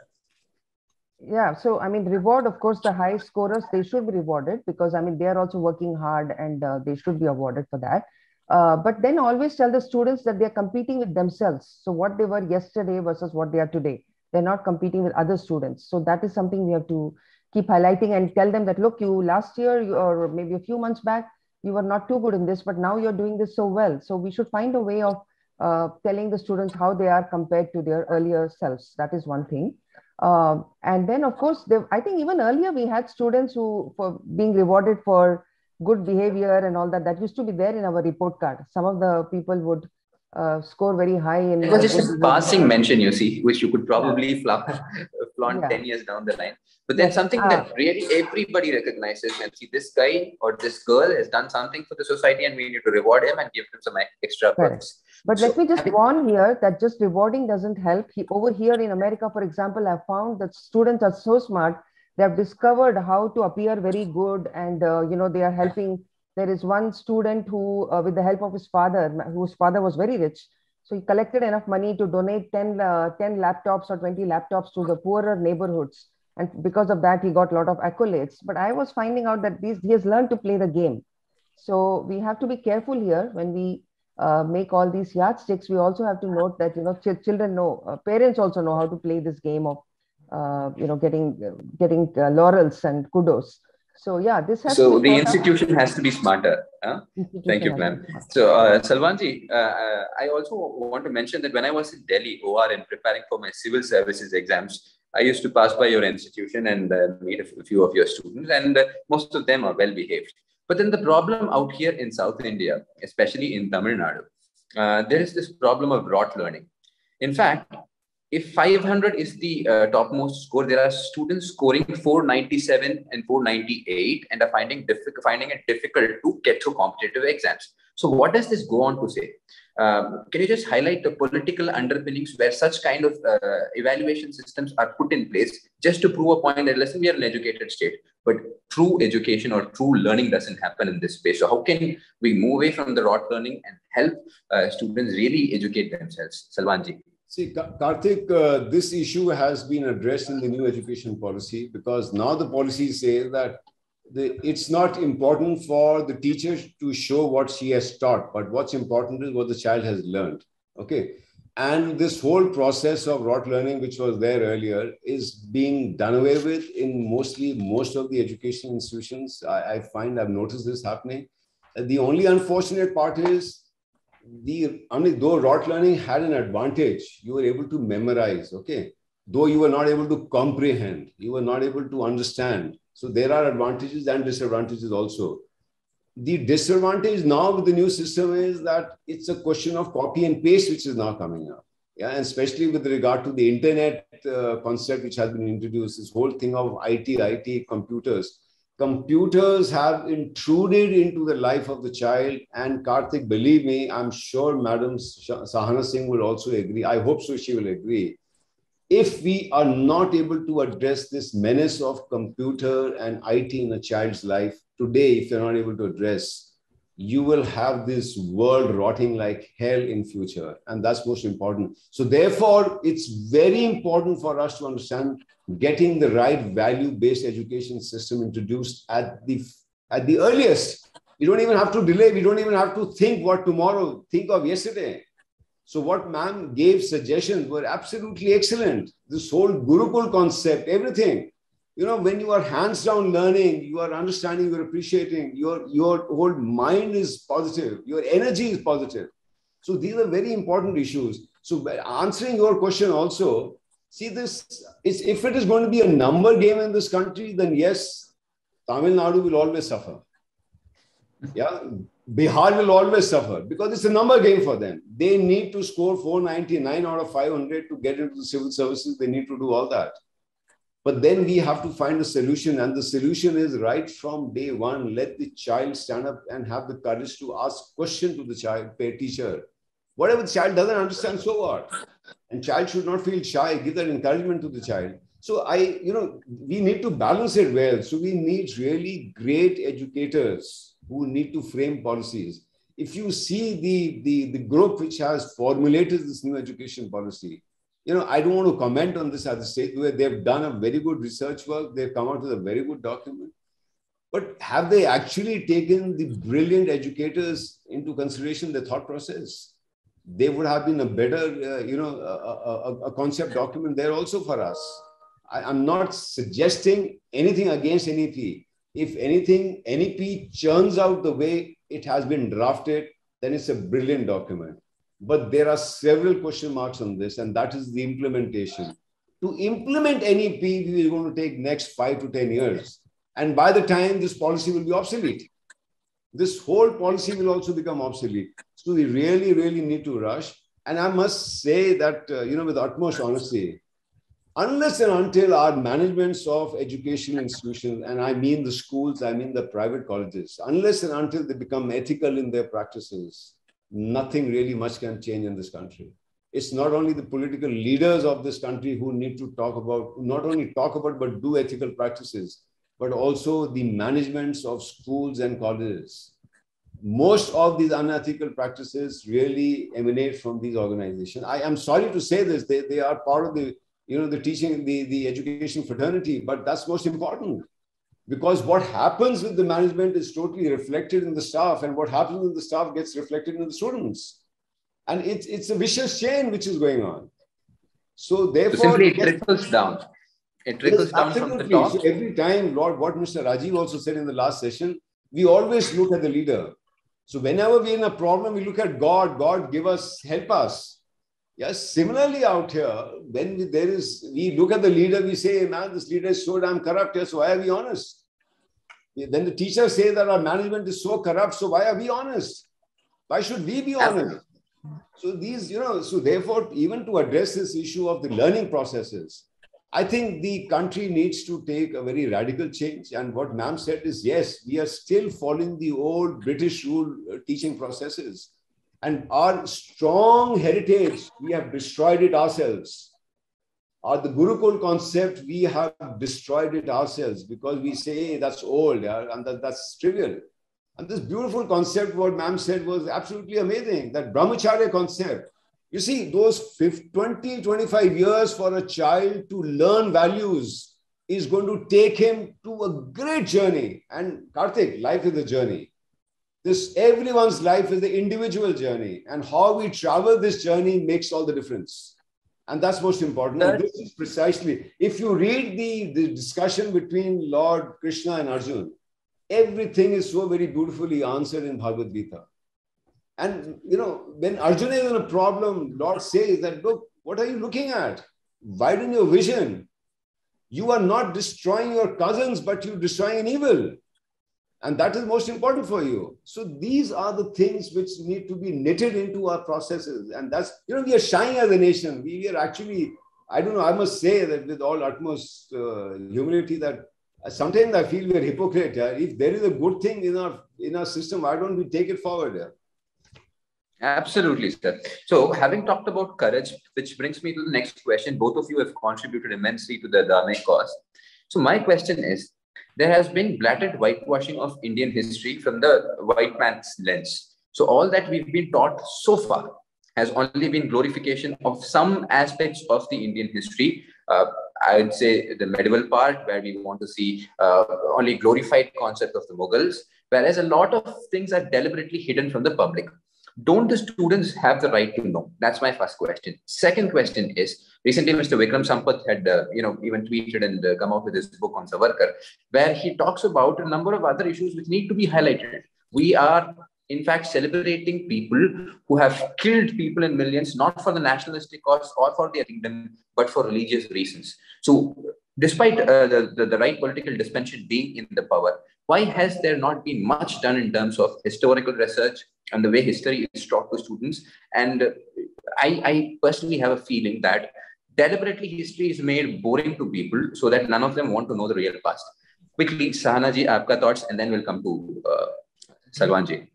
Yeah, so I mean, reward, of course, the high scorers, they should be rewarded because I mean, they are also working hard and they should be awarded for that. But then always tell the students that they're competing with themselves. So what they were yesterday versus what they are today, they're not competing with other students. So that is something we have to keep highlighting and tell them that, look, you last year or maybe a few months back, you were not too good in this, but now you're doing this so well. So we should find a way of telling the students how they are compared to their earlier selves. That is one thing. And then, of course, I think even earlier we had students who for being rewarded for good behavior and all that. That used to be there in our report card. Some of the people would score very high. It was just a passing mention, you see, which you could probably flaunt 10 years down the line. But then something that really everybody recognizes and see this guy or this girl has done something for the society and we need to reward him and give him some extra perks. But let me just warn here that just rewarding doesn't help. Over here in America, for example, I've found that students are so smart. They have discovered how to appear very good and, they are helping. There is one student who, with the help of his father, whose father was very rich. So he collected enough money to donate 10 laptops or 20 laptops to the poorer neighborhoods. And because of that, he got a lot of accolades. But I was finding out that he has learned to play the game. So we have to be careful here when we make all these yardsticks. We also have to note that, children know, parents also know how to play this game of, getting laurels and kudos. So yeah, this has to be the institution has to be smarter. Huh? Thank you, ma'am. So Salwanji, I also want to mention that when I was in Delhi, ORM, preparing for my civil services exams, I used to pass by your institution and meet a few of your students, and most of them are well behaved. But then the problem out here in South India, especially in Tamil Nadu, there is this problem of rote learning. In fact, if 500 is the topmost score, there are students scoring 497 and 498 and are finding it difficult to get through competitive exams. So what does this go on to say? Can you just highlight the political underpinnings where such kind of evaluation systems are put in place just to prove a point that, listen, we are an educated state, but true education or true learning doesn't happen in this space. So how can we move away from the rote learning and help students really educate themselves? Salwanji. See, Karthik, this issue has been addressed in the new education policy because now the policy says that it's not important for the teacher to show what she has taught, but what's important is what the child has learned. Okay. And this whole process of rote learning, which was there earlier, is being done away with in most of the education institutions. I've noticed this happening. The only unfortunate part is though rote learning had an advantage, you were able to memorize, okay? Though you were not able to comprehend, you were not able to understand. So there are advantages and disadvantages also. The disadvantage now with the new system is that it's a question of copy and paste, which is now coming up. Yeah, and especially with regard to the internet concept which has been introduced, this whole thing of IT, computers. Computers have intruded into the life of the child. And Karthik, believe me, I'm sure Madam Sahana Singh will also agree. I hope so, she will agree. If we are not able to address this menace of computer and IT in a child's life today, if you're not able to address, you will have this world rotting like hell in future. And that's most important. So therefore, it's very important for us to understand getting the right value-based education system introduced at the earliest. We don't even have to delay. We don't even have to think what tomorrow, think of yesterday. So what ma'am gave suggestions were absolutely excellent. This whole Gurukul concept, everything. You know, when you are hands-down learning, you are understanding, you're appreciating, your whole mind is positive, your energy is positive. So these are very important issues. So answering your question also, see this, if it is going to be a number game in this country, then yes, Tamil Nadu will always suffer. Yeah, Bihar will always suffer because it's a number game for them. They need to score 499 out of 500 to get into the civil services. They need to do all that. But then we have to find a solution. And the solution is right from day one, let the child stand up and have the courage to ask question to the child, teacher. Whatever the child doesn't understand, so what? And child should not feel shy, give that encouragement to the child. So we need to balance it well. So we need really great educators who need to frame policies. If you see the group which has formulated this new education policy, I don't want to comment on this at the stage where they've done a very good research work. They've come out with a very good document. But have they actually taken the brilliant educators into consideration, the thought process? They would have been a better, a concept document there also for us. I'm not suggesting anything against NEP. If anything, NEP churns out the way it has been drafted, then it's a brilliant document. But there are several question marks on this, and that is the implementation. To implement NEP, we are going to take next 5 to 10 years. And by the time this policy will be obsolete, this whole policy will also become obsolete. So we really, really need to rush. And I must say that, with utmost honesty, unless and until our managements of educational institutions, and I mean the schools, I mean the private colleges, unless and until they become ethical in their practices, nothing really much can change in this country. It's not only the political leaders of this country who need to not only talk about, but do ethical practices, but also the managements of schools and colleges. Most of these unethical practices really emanate from these organizations. I am sorry to say this, they are part of the teaching, the education fraternity, but that's most important. Because what happens with the management is totally reflected in the staff, and what happens in the staff gets reflected in the students. And it's a vicious chain which is going on. So therefore, simply it trickles down. It trickles down from the top. So every time, Lord, what Mr. Rajiv also said in the last session, we always look at the leader. So whenever we're in a problem, we look at God. God, give us, help us. Yes, similarly out here, when we look at the leader, we say, man, this leader is so damn corrupt here, so why are we honest? Then the teachers say that our management is so corrupt, so why are we honest? Why should we be honest? So these, so therefore, even to address this issue of the learning processes, I think the country needs to take a very radical change. And what ma'am said is, yes, we are still following the old British rule teaching processes. And our strong heritage, we have destroyed it ourselves. The Gurukul concept, we have destroyed it ourselves because we say, hey, that's old, and that's trivial. And this beautiful concept, what ma'am said, was absolutely amazing. That Brahmacharya concept. You see, those 20, 25 years for a child to learn values is going to take him to a great journey. And Karthik, life is a journey. Everyone's life is the individual journey, and how we travel this journey makes all the difference. And that's most important. And this is precisely, if you read the discussion between Lord Krishna and Arjuna, everything is so very beautifully answered in Bhagavad Gita. And, when Arjuna is in a problem, Lord says that, look, what are you looking at? Widen your vision. You are not destroying your cousins, but you're destroying an evil. And that is most important for you. So these are the things which need to be knitted into our processes. And that's, we are shying as a nation. We are actually, I don't know, I must say that with all utmost humility that sometimes I feel we are hypocrite. If there is a good thing in our system, why don't we take it forward? Absolutely, sir. So having talked about courage, which brings me to the next question. Both of you have contributed immensely to the Adame cause. So my question is, there has been blatant whitewashing of Indian history from the white man's lens. So all that we've been taught so far has only been glorification of some aspects of the Indian history. I would say the medieval part, where we want to see only glorified concept of the Mughals, whereas a lot of things are deliberately hidden from the public. Don't the students have the right to know? That's my first question. Second question is, recently Mr. Vikram Sampath had even tweeted and come out with his book on Savarkar, where he talks about a number of other issues which need to be highlighted. We are in fact celebrating people who have killed people in millions, not for the nationalistic cause or for their kingdom, but for religious reasons. So despite the right political dispensation being in the power, why has there not been much done in terms of historical research and the way history is taught to students? And I personally have a feeling that deliberately history is made boring to people so that none of them want to know the real past. Quickly, Sahana ji, aapka thoughts, and then we'll come to Salwan ji.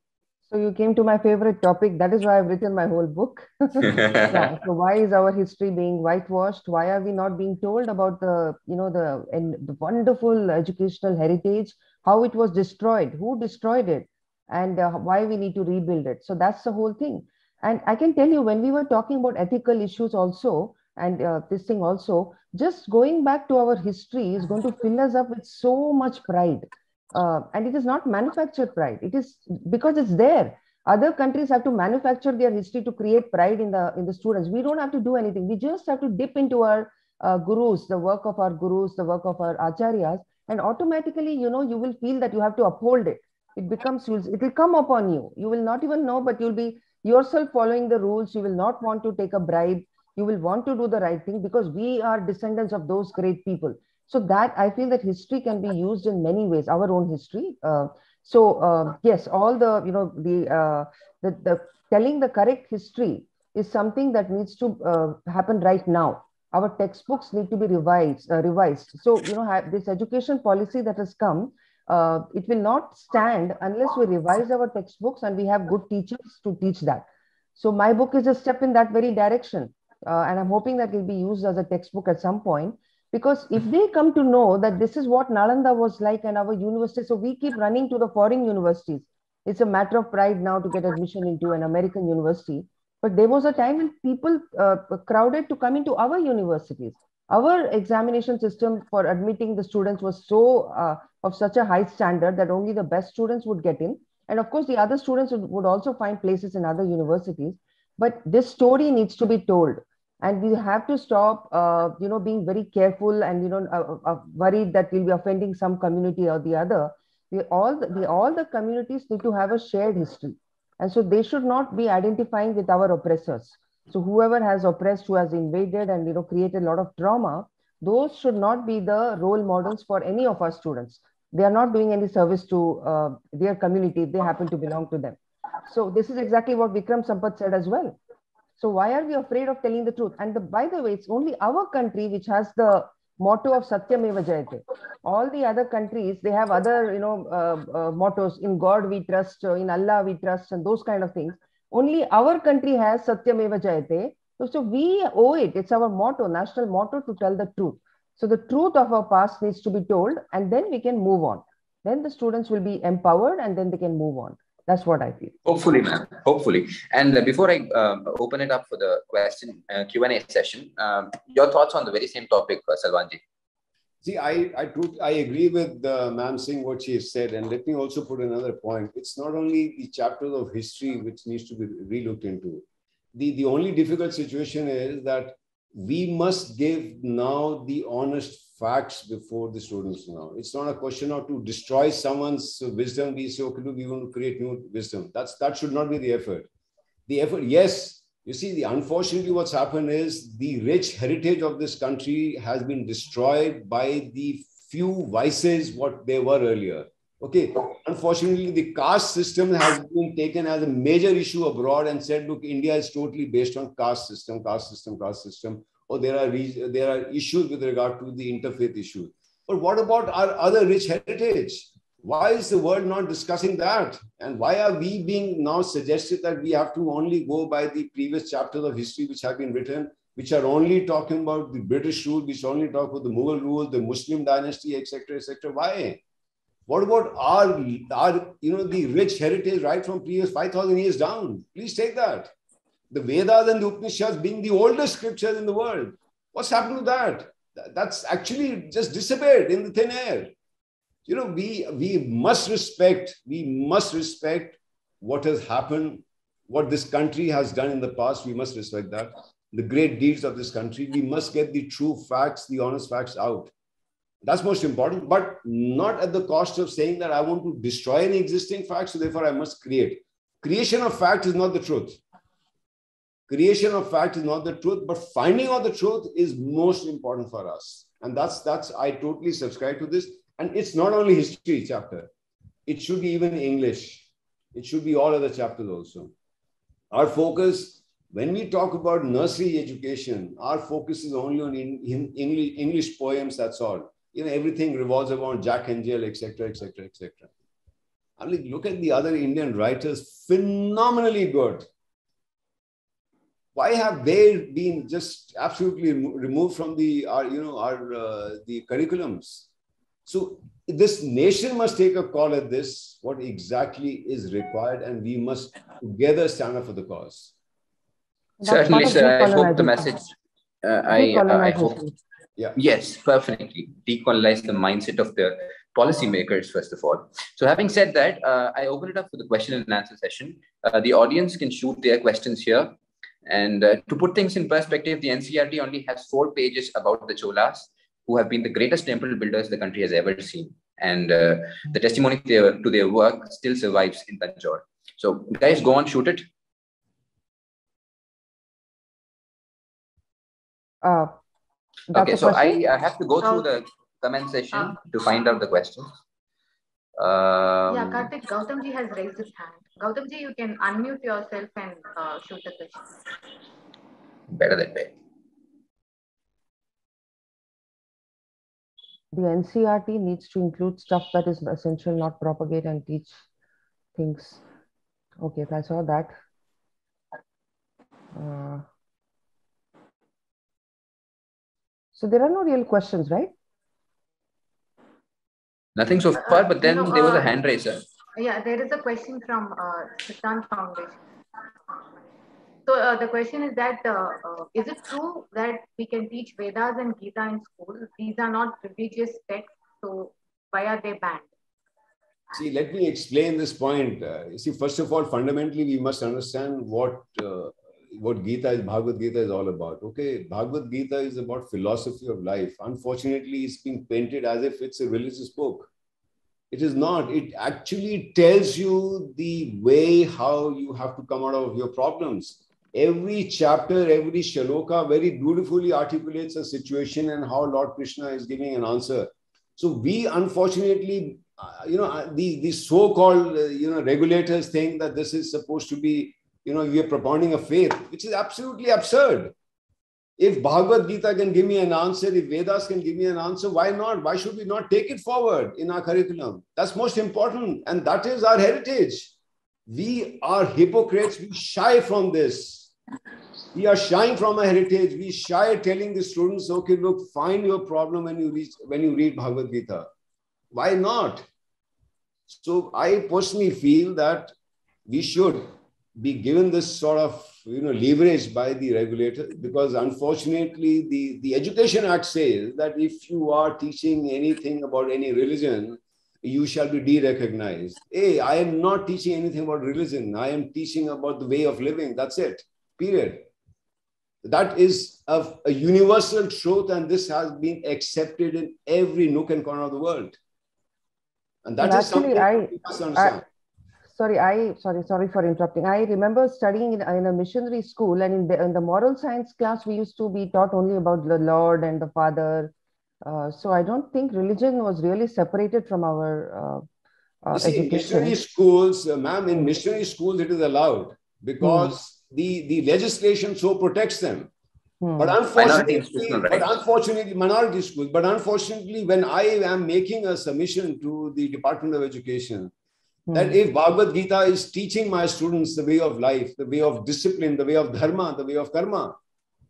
So you came to my favorite topic. That is why I've written my whole book. Yeah. So why is our history being whitewashed? Why are we not being told about the wonderful educational heritage, how it was destroyed, who destroyed it, and why we need to rebuild it? So that's the whole thing. And I can tell you, when we were talking about ethical issues also, and this thing also, just going back to our history is going to fill us up with so much pride. And it is not manufactured pride. It is because it's there. Other countries have to manufacture their history to create pride in the students. We don't have to do anything. We just have to dip into our gurus, the work of our gurus, the work of our acharyas, and automatically, you will feel that you have to uphold it. It will come upon you. You will not even know, but you'll be yourself following the rules. You will not want to take a bribe. You will want to do the right thing because we are descendants of those great people. So that I feel that history can be used in many ways, our own history. Yes, all the telling the correct history is something that needs to happen right now. Our textbooks need to be revised. So, this education policy that has come, it will not stand unless we revise our textbooks and we have good teachers to teach that. So my book is a step in that very direction. And I'm hoping that it will be used as a textbook at some point. Because if they come to know that this is what Nalanda was like and our university, so we keep running to the foreign universities. It's a matter of pride now to get admission into an American university. But there was a time when people crowded to come into our universities. Our examination system for admitting the students was so of such a high standard that only the best students would get in. And of course, the other students would also find places in other universities. But this story needs to be told. And we have to stop, being very careful and, worried that we'll be offending some community or the other. All the communities need to have a shared history. And so they should not be identifying with our oppressors. So whoever has oppressed, who has invaded and, created a lot of trauma, those should not be the role models for any of our students. They are not doing any service to their community if they happen to belong to them. So this is exactly what Vikram Sampath said as well. So why are we afraid of telling the truth? And by the way, it's only our country which has the motto of Satyameva Jayate. All the other countries, they have other, mottos. In God we trust, in Allah we trust, and those kind of things. Only our country has Satyameva Jayate. So we owe it. It's our motto, national motto, to tell the truth. So the truth of our past needs to be told, and then we can move on. Then the students will be empowered, and then they can move on. That's what I feel. Hopefully, ma'am. Hopefully. And before I open it up for the question Q&A session, your thoughts on the very same topic, Salwanji. See, I agree with ma'am saying what she has said. And let me also put another point. It's not only the chapters of history which needs to be re-looked into. The only difficult situation is that we must give now the honest facts before the students now. It's not a question of to destroy someone's wisdom. We say, okay, we want to create new wisdom. That should not be the effort. The effort, yes. You see, unfortunately, what's happened is the rich heritage of this country has been destroyed by the few vices what they were earlier. Okay. Unfortunately, the caste system has been taken as a major issue abroad and said, look, India is totally based on caste system, caste system, caste system. Or there are issues with regard to the interfaith issue. But what about our other rich heritage? Why is the world not discussing that? And why are we being now suggested that we have to only go by the previous chapters of history which have been written, which are only talking about the British rule, which only talk about the Mughal rule, the Muslim dynasty, etc., etc.? Why? What about our the rich heritage right from previous 5,000 years down? Please take that. The Vedas and the Upanishads being the oldest scriptures in the world. What's happened to that? That's actually just disappeared in the thin air. We must respect what has happened, what this country has done in the past. We must respect that. The great deeds of this country. We must get the true facts, the honest facts out. That's most important, but not at the cost of saying that I want to destroy any existing facts, so therefore I must create. Creation of fact is not the truth. Creation of fact is not the truth, but finding out the truth is most important for us. And that's I totally subscribe to this. And it's not only history chapter. It should be even English. It should be all other chapters also. Our focus, when we talk about nursery education, our focus is only on English poems, that's all. Everything revolves around Jack and Jill, etc., etc., etc. I mean, look at the other Indian writers, phenomenally good. Why have they been just absolutely removed from the curriculums? So this nation must take a call at this, what exactly is required, and we must together stand up for the cause. Certainly, sir. I hope the message. I hope. Yeah. Yes, perfectly. Decolonize the mindset of the policymakers, first of all. So having said that, I open it up for the question and answer session. The audience can shoot their questions here. And to put things in perspective, the NCERT only has 4 pages about the Cholas, who have been the greatest temple builders the country has ever seen. And the testimony to their work still survives in Tanjore. So guys, go on, shoot it. Okay, so I have to go through the comment session to find out the questions. Yeah, Karthik, Gautamji has raised his hand. Gautamji, you can unmute yourself and shoot the question. Better that way. The NCERT needs to include stuff that is essential, not propagate and teach things. Okay, I saw that. So there are no real questions, right? Nothing so far, but then there was a hand raiser. Yeah, there is a question from Siddhant Foundation. So the question is that, is it true that we can teach Vedas and Gita in school? These are not religious texts, so why are they banned? See, let me explain this point. See, first of all, fundamentally, we must understand what Gita is, Bhagavad Gita is all about. Okay, Bhagavad Gita is about philosophy of life. Unfortunately, it's being painted as if it's a religious book. It is not. It actually tells you the way how you have to come out of your problems. Every chapter, every shloka very beautifully articulates a situation and how Lord Krishna is giving an answer. So we unfortunately, the so-called, regulators think that this is supposed to be, we are propounding a faith, which is absolutely absurd. If Bhagavad Gita can give me an answer, if Vedas can give me an answer, why not? Why should we not take it forward in our curriculum? That's most important. And that is our heritage. We are hypocrites. We shy from this. We are shying from our heritage. We shy telling the students, okay, look, find your problem when you read Bhagavad Gita. Why not? So I personally feel that we should be given this sort of leverage by the regulator, because unfortunately the Education Act says that if you are teaching anything about any religion, you shall be de-recognized. Hey, I am not teaching anything about religion. I am teaching about the way of living. That's it. Period. That is a universal truth, and this has been accepted in every nook and corner of the world. And that is something we must understand. Sorry for interrupting. I remember studying in a missionary school, and in the moral science class, we used to be taught only about the Lord and the Father. So I don't think religion was really separated from our You see, education. missionary schools, ma'am, in missionary schools, it is allowed because the legislation so protects them. But unfortunately, minority schools. But unfortunately, when I am making a submission to the Department of Education, that if Bhagavad Gita is teaching my students the way of life, the way of discipline, the way of dharma, the way of karma,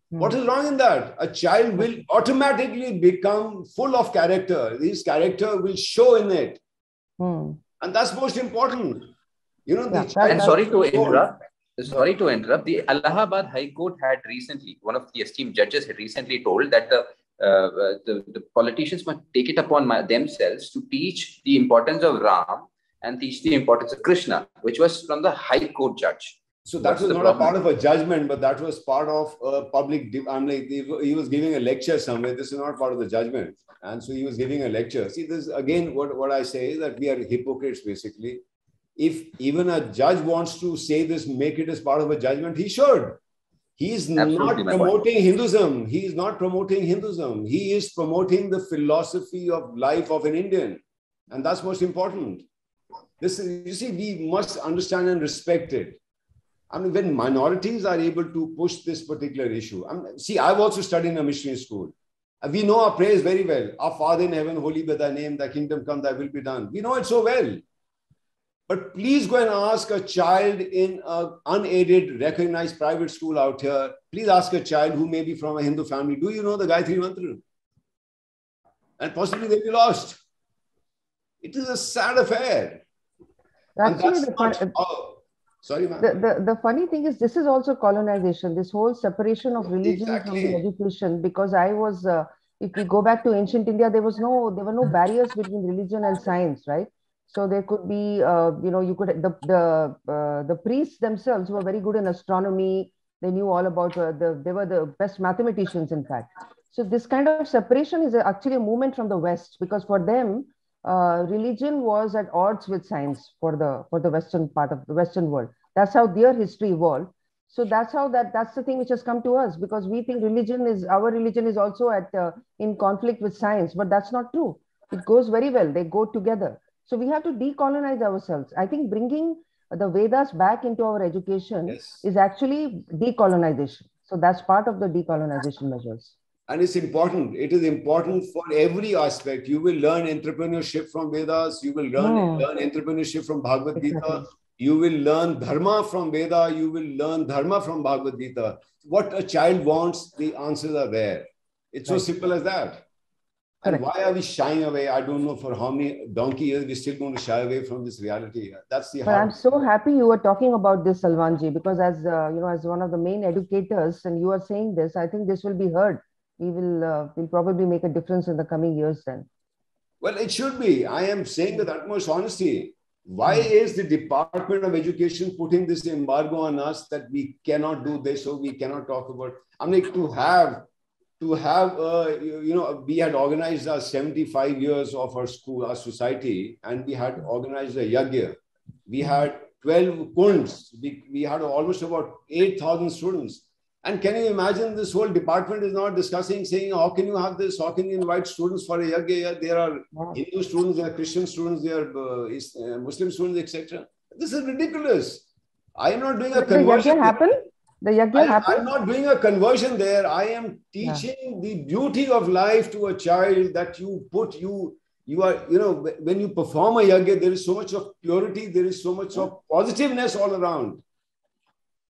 what is wrong in that? A child will automatically become full of character. His character will show in it. And that's most important. You know, and sorry to interrupt. Sorry to interrupt. The Allahabad High Court had recently, one of the esteemed judges had recently told that the politicians must take it upon themselves to teach the importance of Ram and teach the importance of Krishna, which was from the High Court judge. So that was not a part of a judgment, but that was part of a public. I'm like, he was giving a lecture somewhere. This is not part of the judgment. And so he was giving a lecture. See, this again, what I say is that we are hypocrites, basically. If even a judge wants to say this, make it as part of a judgment, he should. He is not promoting Hinduism. He is not promoting Hinduism. He is promoting the philosophy of life of an Indian. And that's most important. This is, you see, we must understand and respect it. I mean, when minorities are able to push this particular issue. See, I've also studied in a missionary school. We know our prayers very well. Our Father in heaven, holy be thy name, thy kingdom come, thy will be done. We know it so well. But please go and ask a child in an unaided, recognized private school out here. Please ask a child who may be from a Hindu family, do you know the Gayatri Mantra? And possibly they'll be lost. It is a sad affair. Actually, sorry, ma'am. The funny thing is, this is also colonization, this whole separation of religion from the education, because I was, if we go back to ancient India, there were no barriers between religion and science, right? So there could be, you could, the priests themselves were very good in astronomy. They knew all about, they were the best mathematicians, in fact. So this kind of separation is actually a movement from the West, because for them, religion was at odds with science for the Western part of the Western world. That's how their history evolved. So that's how that's the thing which has come to us, because we think our religion is also in conflict with science, but that's not true. It goes very well. They go together. So we have to decolonize ourselves. I think bringing the Vedas back into our education is actually decolonization. So that's part of the decolonization measures. And it's important. It is important for every aspect. You will learn entrepreneurship from Vedas. You will learn entrepreneurship from Bhagavad Gita. You will learn dharma from Veda. You will learn dharma from Bhagavad Gita. What a child wants, the answers are there. It's so simple as that. And why are we shying away? I don't know for how many donkey years we're still going to shy away from this reality. That's the. But I'm so happy you were talking about this, Salwanji, because as as one of the main educators, and you are saying this, I think this will be heard. We'll probably make a difference in the coming years then. Well, it should be. I am saying with utmost honesty. Why is the Department of Education putting this embargo on us that we cannot do this or we cannot talk about? I mean, we had organized our 75 years of our school, our society, and we had organized a yagya. We had 12 kunds. We had almost about 8,000 students. And can you imagine this whole department is not discussing, saying, how can you have this? How can you invite students for a yagya? There are Hindu students, there are Christian students, there are Muslim students, etc. This is ridiculous. I am not doing a conversion. The yagya happened? I'm not doing a conversion there. I am teaching the beauty of life to a child that you are, when you perform a yagya, there is so much of purity, there is so much of positiveness all around.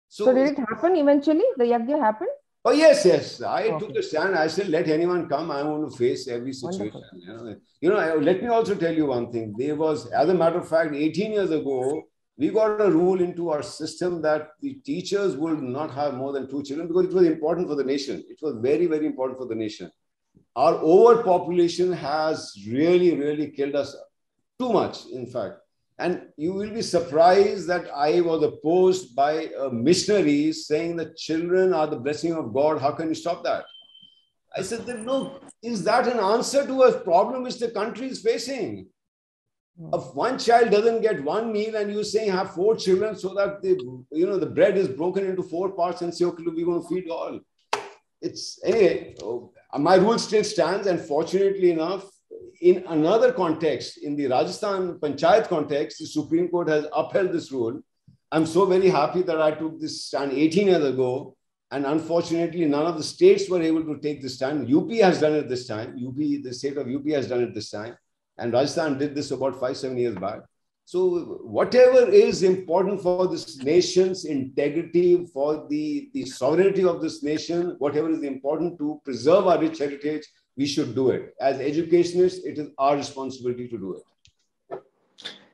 So did it happen eventually? The yagya happened? Oh, yes. I took a stand. I said, let anyone come. I want to face every situation. Let me also tell you one thing. There was, as a matter of fact, 18 years ago, we got a rule into our system that the teachers would not have more than 2 children because it was important for the nation. It was very, very important for the nation. Our overpopulation has really, really killed us too much, in fact. And you will be surprised that I was opposed by missionaries saying that children are the blessing of God. How can you stop that? I said, no, is that an answer to a problem which the country is facing? If one child doesn't get one meal and you say have 4 children so that the bread is broken into 4 parts and say, okay, look, we're going to feed all. Anyway, my rule still stands. And fortunately enough, in another context, in the Rajasthan Panchayat context, the Supreme Court has upheld this rule. I'm so very happy that I took this stand 18 years ago. And unfortunately, none of the states were able to take this stand. UP has done it this time. The state of UP has done it this time. And Rajasthan did this about 5-7 years back. So whatever is important for this nation's integrity, for the sovereignty of this nation, whatever is important to preserve our rich heritage, we should do it. As educationists, it is our responsibility to do it.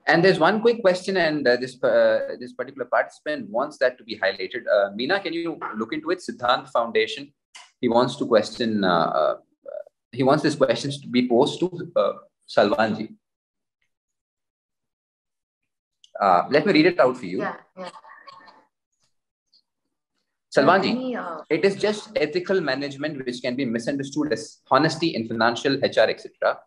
And there's one quick question, and this particular participant wants that to be highlighted. Meena, can you look into it? Siddhant Foundation. He wants to question. He wants these questions to be posed to Salwanji. Let me read it out for you. Yeah. Salwanji, it is just ethical management which can be misunderstood as honesty in financial, HR, etc.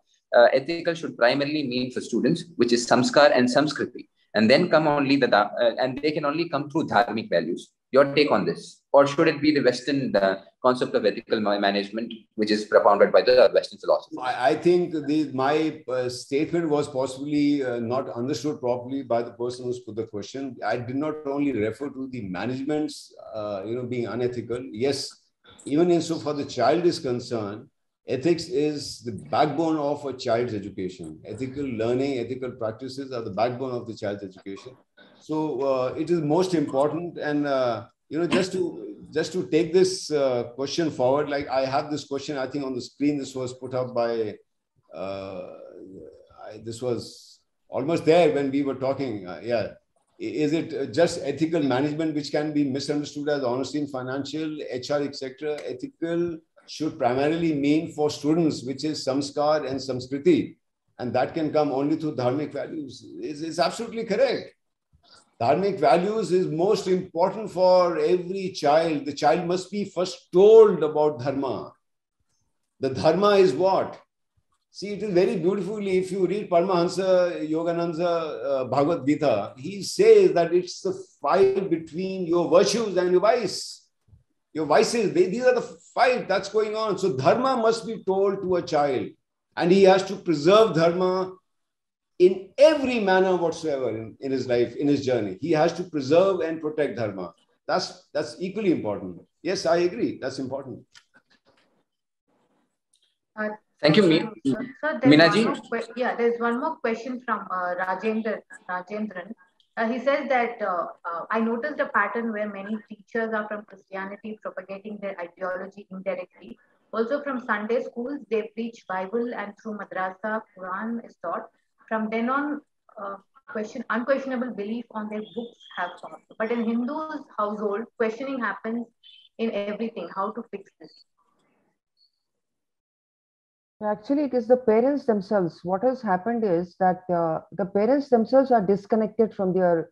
Ethical should primarily mean for students, which is samskar and samskriti, and then come only and they can only come through dharmic values. Your take on this? Or should it be the Western concept of ethical management, which is propounded by the Western philosophy? I think my statement was possibly not understood properly by the person who's put the question. I did not only refer to the management's, being unethical. Yes, even insofar the child is concerned, ethics is the backbone of a child's education. Ethical learning, ethical practices are the backbone of the child's education. So it is most important. And just to take this question forward, like I have this question, I think on the screen, this was put up by, this was almost there when we were talking. Is it just ethical management which can be misunderstood as honesty in financial, HR, etc.? Ethical should primarily mean for students, which is samskar and samskriti. And that can come only through dharmic values. It's absolutely correct. Dharmic values is most important for every child. The child must be first told about dharma. The dharma is what? See, it is very beautifully, if you read Paramahansa Yogananda Bhagavad Gita, he says that it's the fight between your virtues and your vice. Your vices, these are the fight that's going on. So dharma must be told to a child. And he has to preserve dharma in every manner whatsoever in his life, in his journey. He has to preserve and protect dharma. That's equally important. Yes, I agree. That's important. Thank you, Meenaji. There's one more question from Rajendran. He says that I noticed a pattern where many teachers are from Christianity propagating their ideology indirectly. Also from Sunday schools, they preach Bible, and through madrasa, Quran is taught. From then on, unquestionable belief on their books have come. But in Hindus' household, questioning happens in everything. How to fix this? Actually, it is the parents themselves. What has happened is that the parents themselves are disconnected from our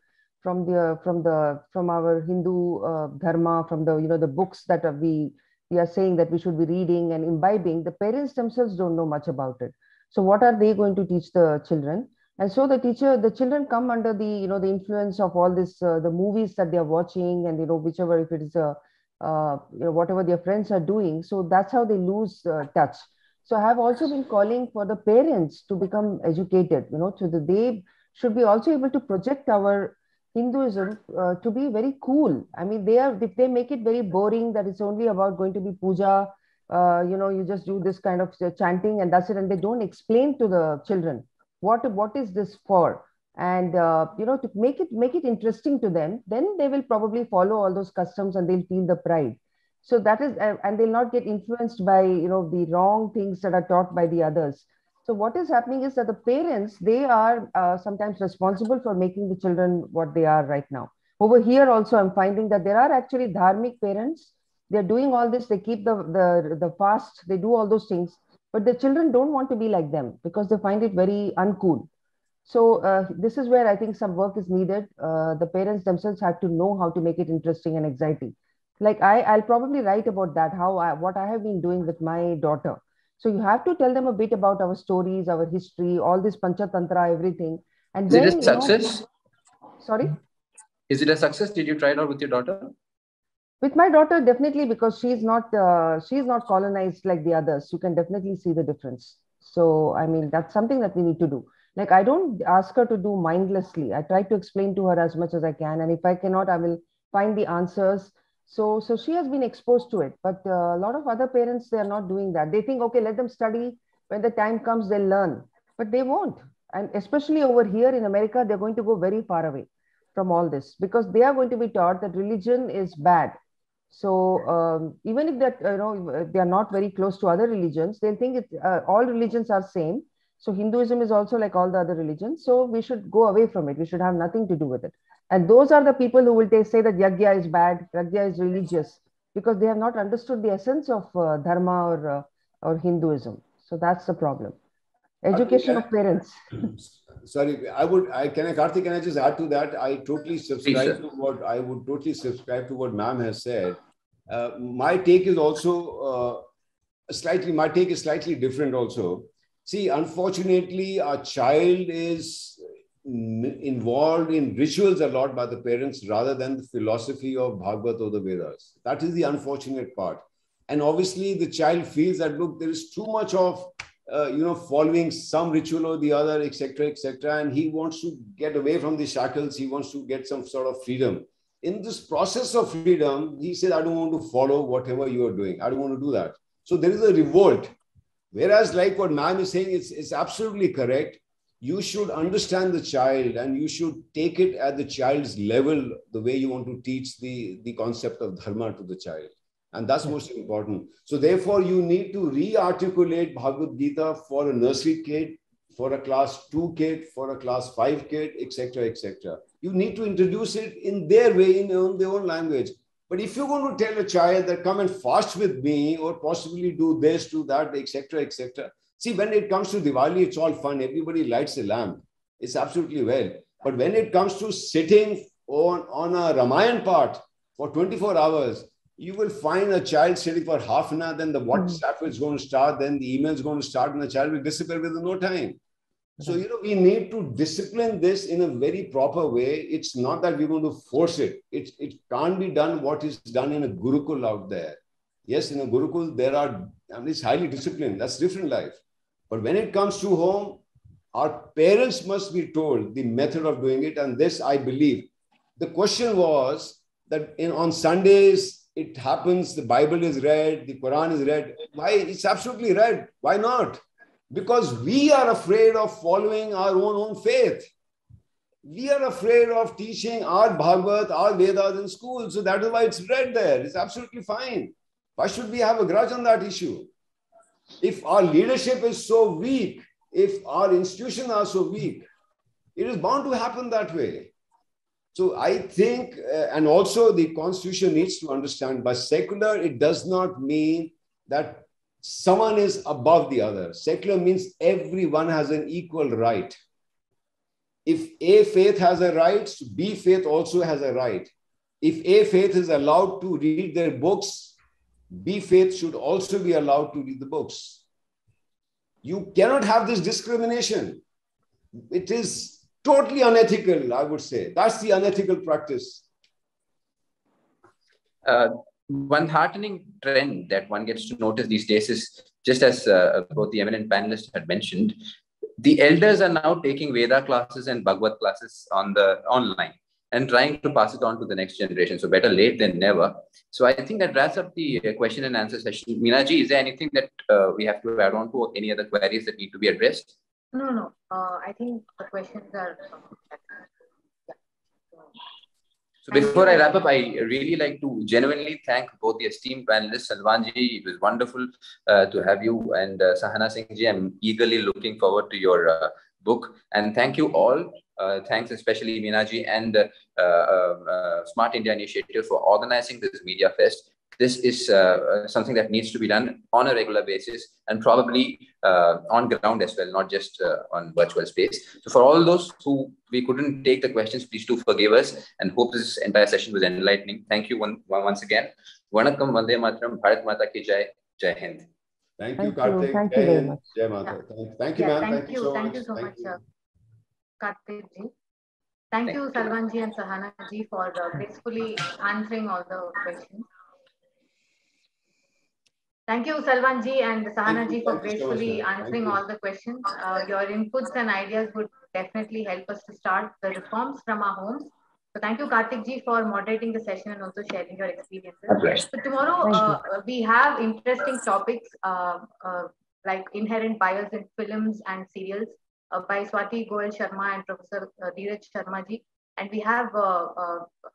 Hindu dharma, from the books that we are saying that we should be reading and imbibing. The parents themselves don't know much about it. So what are they going to teach the children? And so the children come under the the influence of all this, the movies that they are watching, and whichever, if it is whatever their friends are doing. So that's how they lose touch. So I have also been calling for the parents to become educated, so that they should be also able to project our Hinduism to be very cool. I mean, if they make it very boring, that it's only about going to be puja, you just do this kind of chanting and that's it. And they don't explain to the children what is this for. And, to make it interesting to them, then they will probably follow all those customs and they'll feel the pride. So that is, and they'll not get influenced by, the wrong things that are taught by the others. So what is happening is that the parents, they are sometimes responsible for making the children what they are right now. Over here also, I'm finding that there are actually dharmic parents. They're doing all this. They keep the fast. They do all those things. But the children don't want to be like them because they find it very uncool. So this is where I think some work is needed. The parents themselves have to know how to make it interesting and exciting. Like I'll probably write about that, what I have been doing with my daughter. So you have to tell them a bit about our stories, our history, all this Panchatantra, everything. And is it a success? Sorry? Is it a success? Did you try it out with your daughter? With my daughter, definitely, because she's not colonized like the others. You can definitely see the difference. So, I mean, that's something that we need to do. Like, I don't ask her to do mindlessly. I try to explain to her as much as I can. And if I cannot, I will find the answers. So she has been exposed to it. But a lot of other parents, they are not doing that. They think, okay, let them study. When the time comes, they'll learn. But they won't. And especially over here in America, they're going to go very far away from all this because they are going to be taught that religion is bad. So even if that they are not very close to other religions, they'll think all religions are same. So Hinduism is also like all the other religions. So we should go away from it. We should have nothing to do with it. And those are the people who will say that yagya is bad, yagya is religious, because they have not understood the essence of dharma or Hinduism. So that's the problem. Education of parents. Sorry, Karthik, can I just add to that? I totally subscribe to what ma'am has said. My take is also slightly different also. See, unfortunately, our child is involved in rituals a lot by the parents rather than the philosophy of Bhagavad or the Vedas. That is the unfortunate part. And obviously, the child feels that, look, there is too much of following some ritual or the other, etc., and he wants to get away from the shackles. He wants to get some sort of freedom. In this process of freedom, he says, I don't want to follow whatever you are doing. I don't want to do that. So there is a revolt. Whereas, like what ma'am is saying, it's absolutely correct. You should understand the child and you should take it at the child's level, the way you want to teach the concept of dharma to the child. And that's most important. So therefore, you need to re-articulate Bhagavad Gita for a nursery kid, for a class 2 kid, for a class 5 kid, etc., etc. You need to introduce it in their way, in their own language. But if you're going to tell a child that come and fast with me or possibly do this, do that, etc., etc. See, when it comes to Diwali, it's all fun. Everybody lights a lamp. It's absolutely well. But when it comes to sitting on a Ramayan part for 24 hours, you will find a child sitting for half an hour, then the WhatsApp is going to start, then the email is going to start, and the child will disappear within no time. So, we need to discipline this in a very proper way. It's not that we're going to force it. It can't be done what is done in a Gurukul out there. Yes, in a Gurukul, it's highly disciplined. That's different life. But when it comes to home, our parents must be told the method of doing it. And this, I believe, the question was that on Sundays, it happens, the Bible is read, the Quran is read. Why? It's absolutely read. Why not? Because we are afraid of following our own faith. We are afraid of teaching our Bhagavad, our Vedas in school. So that is why it's read there. It's absolutely fine. Why should we have a grudge on that issue? If our leadership is so weak, if our institutions are so weak, it is bound to happen that way. So I think, and also the constitution needs to understand, by secular, it does not mean that someone is above the other. Secular means everyone has an equal right. If A faith has a right, B faith also has a right. If A faith is allowed to read their books, B faith should also be allowed to read the books. You cannot have this discrimination. It is totally unethical, I would say. That's the unethical practice. One heartening trend that one gets to notice these days is, just as both the eminent panelists had mentioned, the elders are now taking Veda classes and Bhagavad classes online and trying to pass it on to the next generation. So better late than never. So I think that wraps up the question and answer session. Meenaji, is there anything that we have to add on to, or any other queries that need to be addressed? No. I think the questions are... So before I wrap up, I really like to genuinely thank both the esteemed panelists. Salwanji, it was wonderful to have you, and Sahana Singh ji, I'm eagerly looking forward to your book. And thank you all. Thanks especially Meenaji and Smart India Initiative for organizing this Media Fest. This is something that needs to be done on a regular basis and probably on ground as well, not just on virtual space. So for all those who we couldn't take the questions, please do forgive us, and hope this entire session was enlightening. Thank you once again. Vanakkam, Vande Mataram, Bharat Mata ki Jai, Jai Hind. Thank you, Karthik. Thank you very much. Jai Mata. Thank you, ma'am. Thank you so much, Karthik ji. Thank you, Salwan ji and Sahana ji, for gracefully answering all the questions. Thank you, Salwan ji and Sahana ji, for Thank you so much, gracefully ma'am. answering all the questions. Your inputs and ideas would definitely help us to start the reforms from our homes. So thank you, Karthik ji, for moderating the session and also sharing your experiences. Okay. So tomorrow we have interesting topics like inherent bias in films and serials by Swati Goel Sharma and Professor Dheeraj Sharma ji. And we have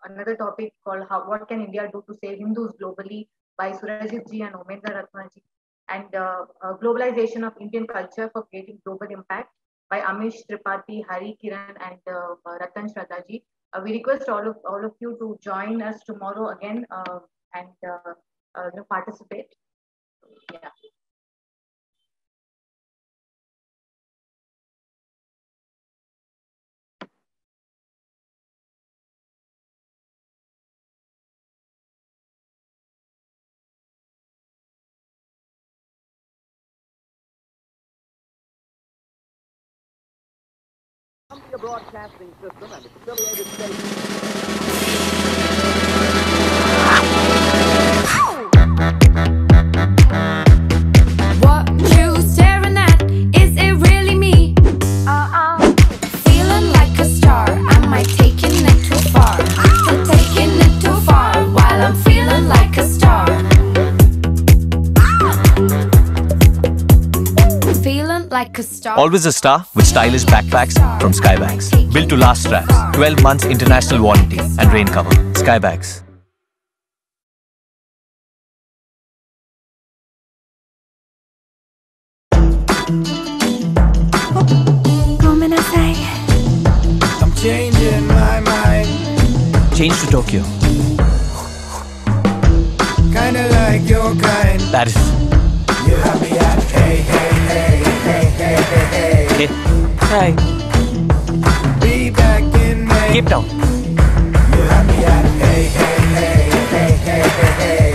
another topic called what can India do to save Hindus globally by Surajit ji and Omendra Ratna ji. And globalization of Indian culture for creating global impact by Amish Tripathi, Hari Kiran and Ratan Shraddha ji. We request all of you to join us tomorrow again and participate. Yeah. Broadcasting system and its affiliated stations. What you staring at? Is it really me? Feeling like a star. Am I taking it too far? Taking it too far while I'm feeling like a star. Feeling like a star. Always a star with stylish backpacks from Skybags. Built to last straps, 12 months international warranty and rain cover. Skybags. I'm changing my mind. Change to Tokyo. Kinda like your kind. Paris. You have me at hey, hey, hey, hey, hey, hey, hey. Hey. Be back in May. Cape Town. You have me at hey, hey, hey, hey, hey, hey, hey.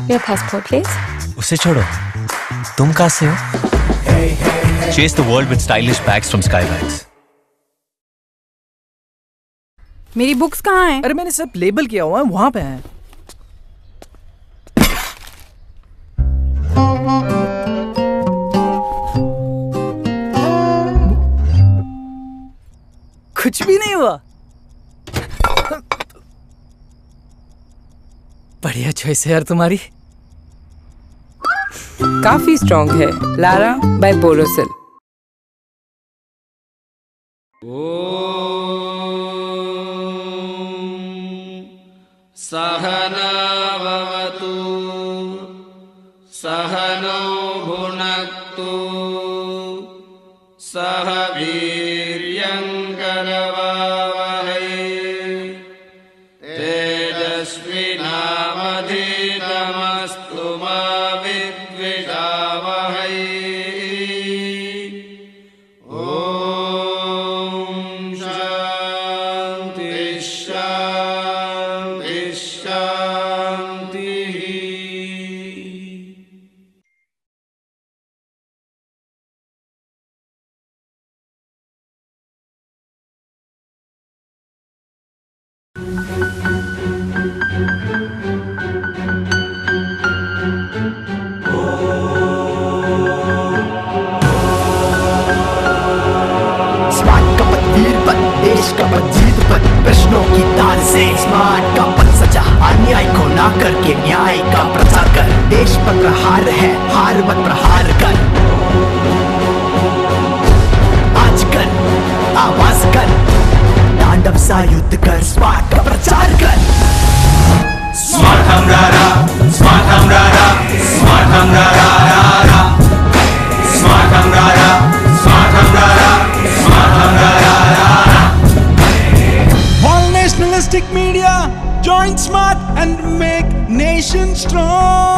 Your passport, please. उसे छोड़ो. तुम कहाँ से हो? Hey, hey, hey. Chase the world with stylish bags from Skybags. मेरी books कहाँ हैं? अरे मैंने सब लेबल किया हुआ है, वहाँ पे हैं. कुछ भी नहीं हुआ. बढ़िया चॉइस है यार तुम्हारी. काफी स्ट्रॉन्ग है. लारा बाय बोरोसिल. सहना भवतु सहनौ भुनक्तु सह वीर्यङ्करवावहै तेजस्विनावधीतमस्तु मा विद्विषावहै. ॐ शान्ति शान्ति शान्तिः. स्मार्ट का पद वीर पद, देश का पद जीत पद, प्रश्नों की तार से स्मार्ट का पद सजा, अन्याय को ना करके न्याय का प्रचार कर. देश पर प्रहार है, हार मत प्रहार कर. आज कर, आवाज कर, तांडव सा युद्ध कर, स्मार्ट का प्रचार कर. Smart Hamrara, Smart Hamrara, Smart Hamrara, Smart Hamrara, Smart Hamrara, Smart Hamrara. All nationalistic media, join smart and make nation strong.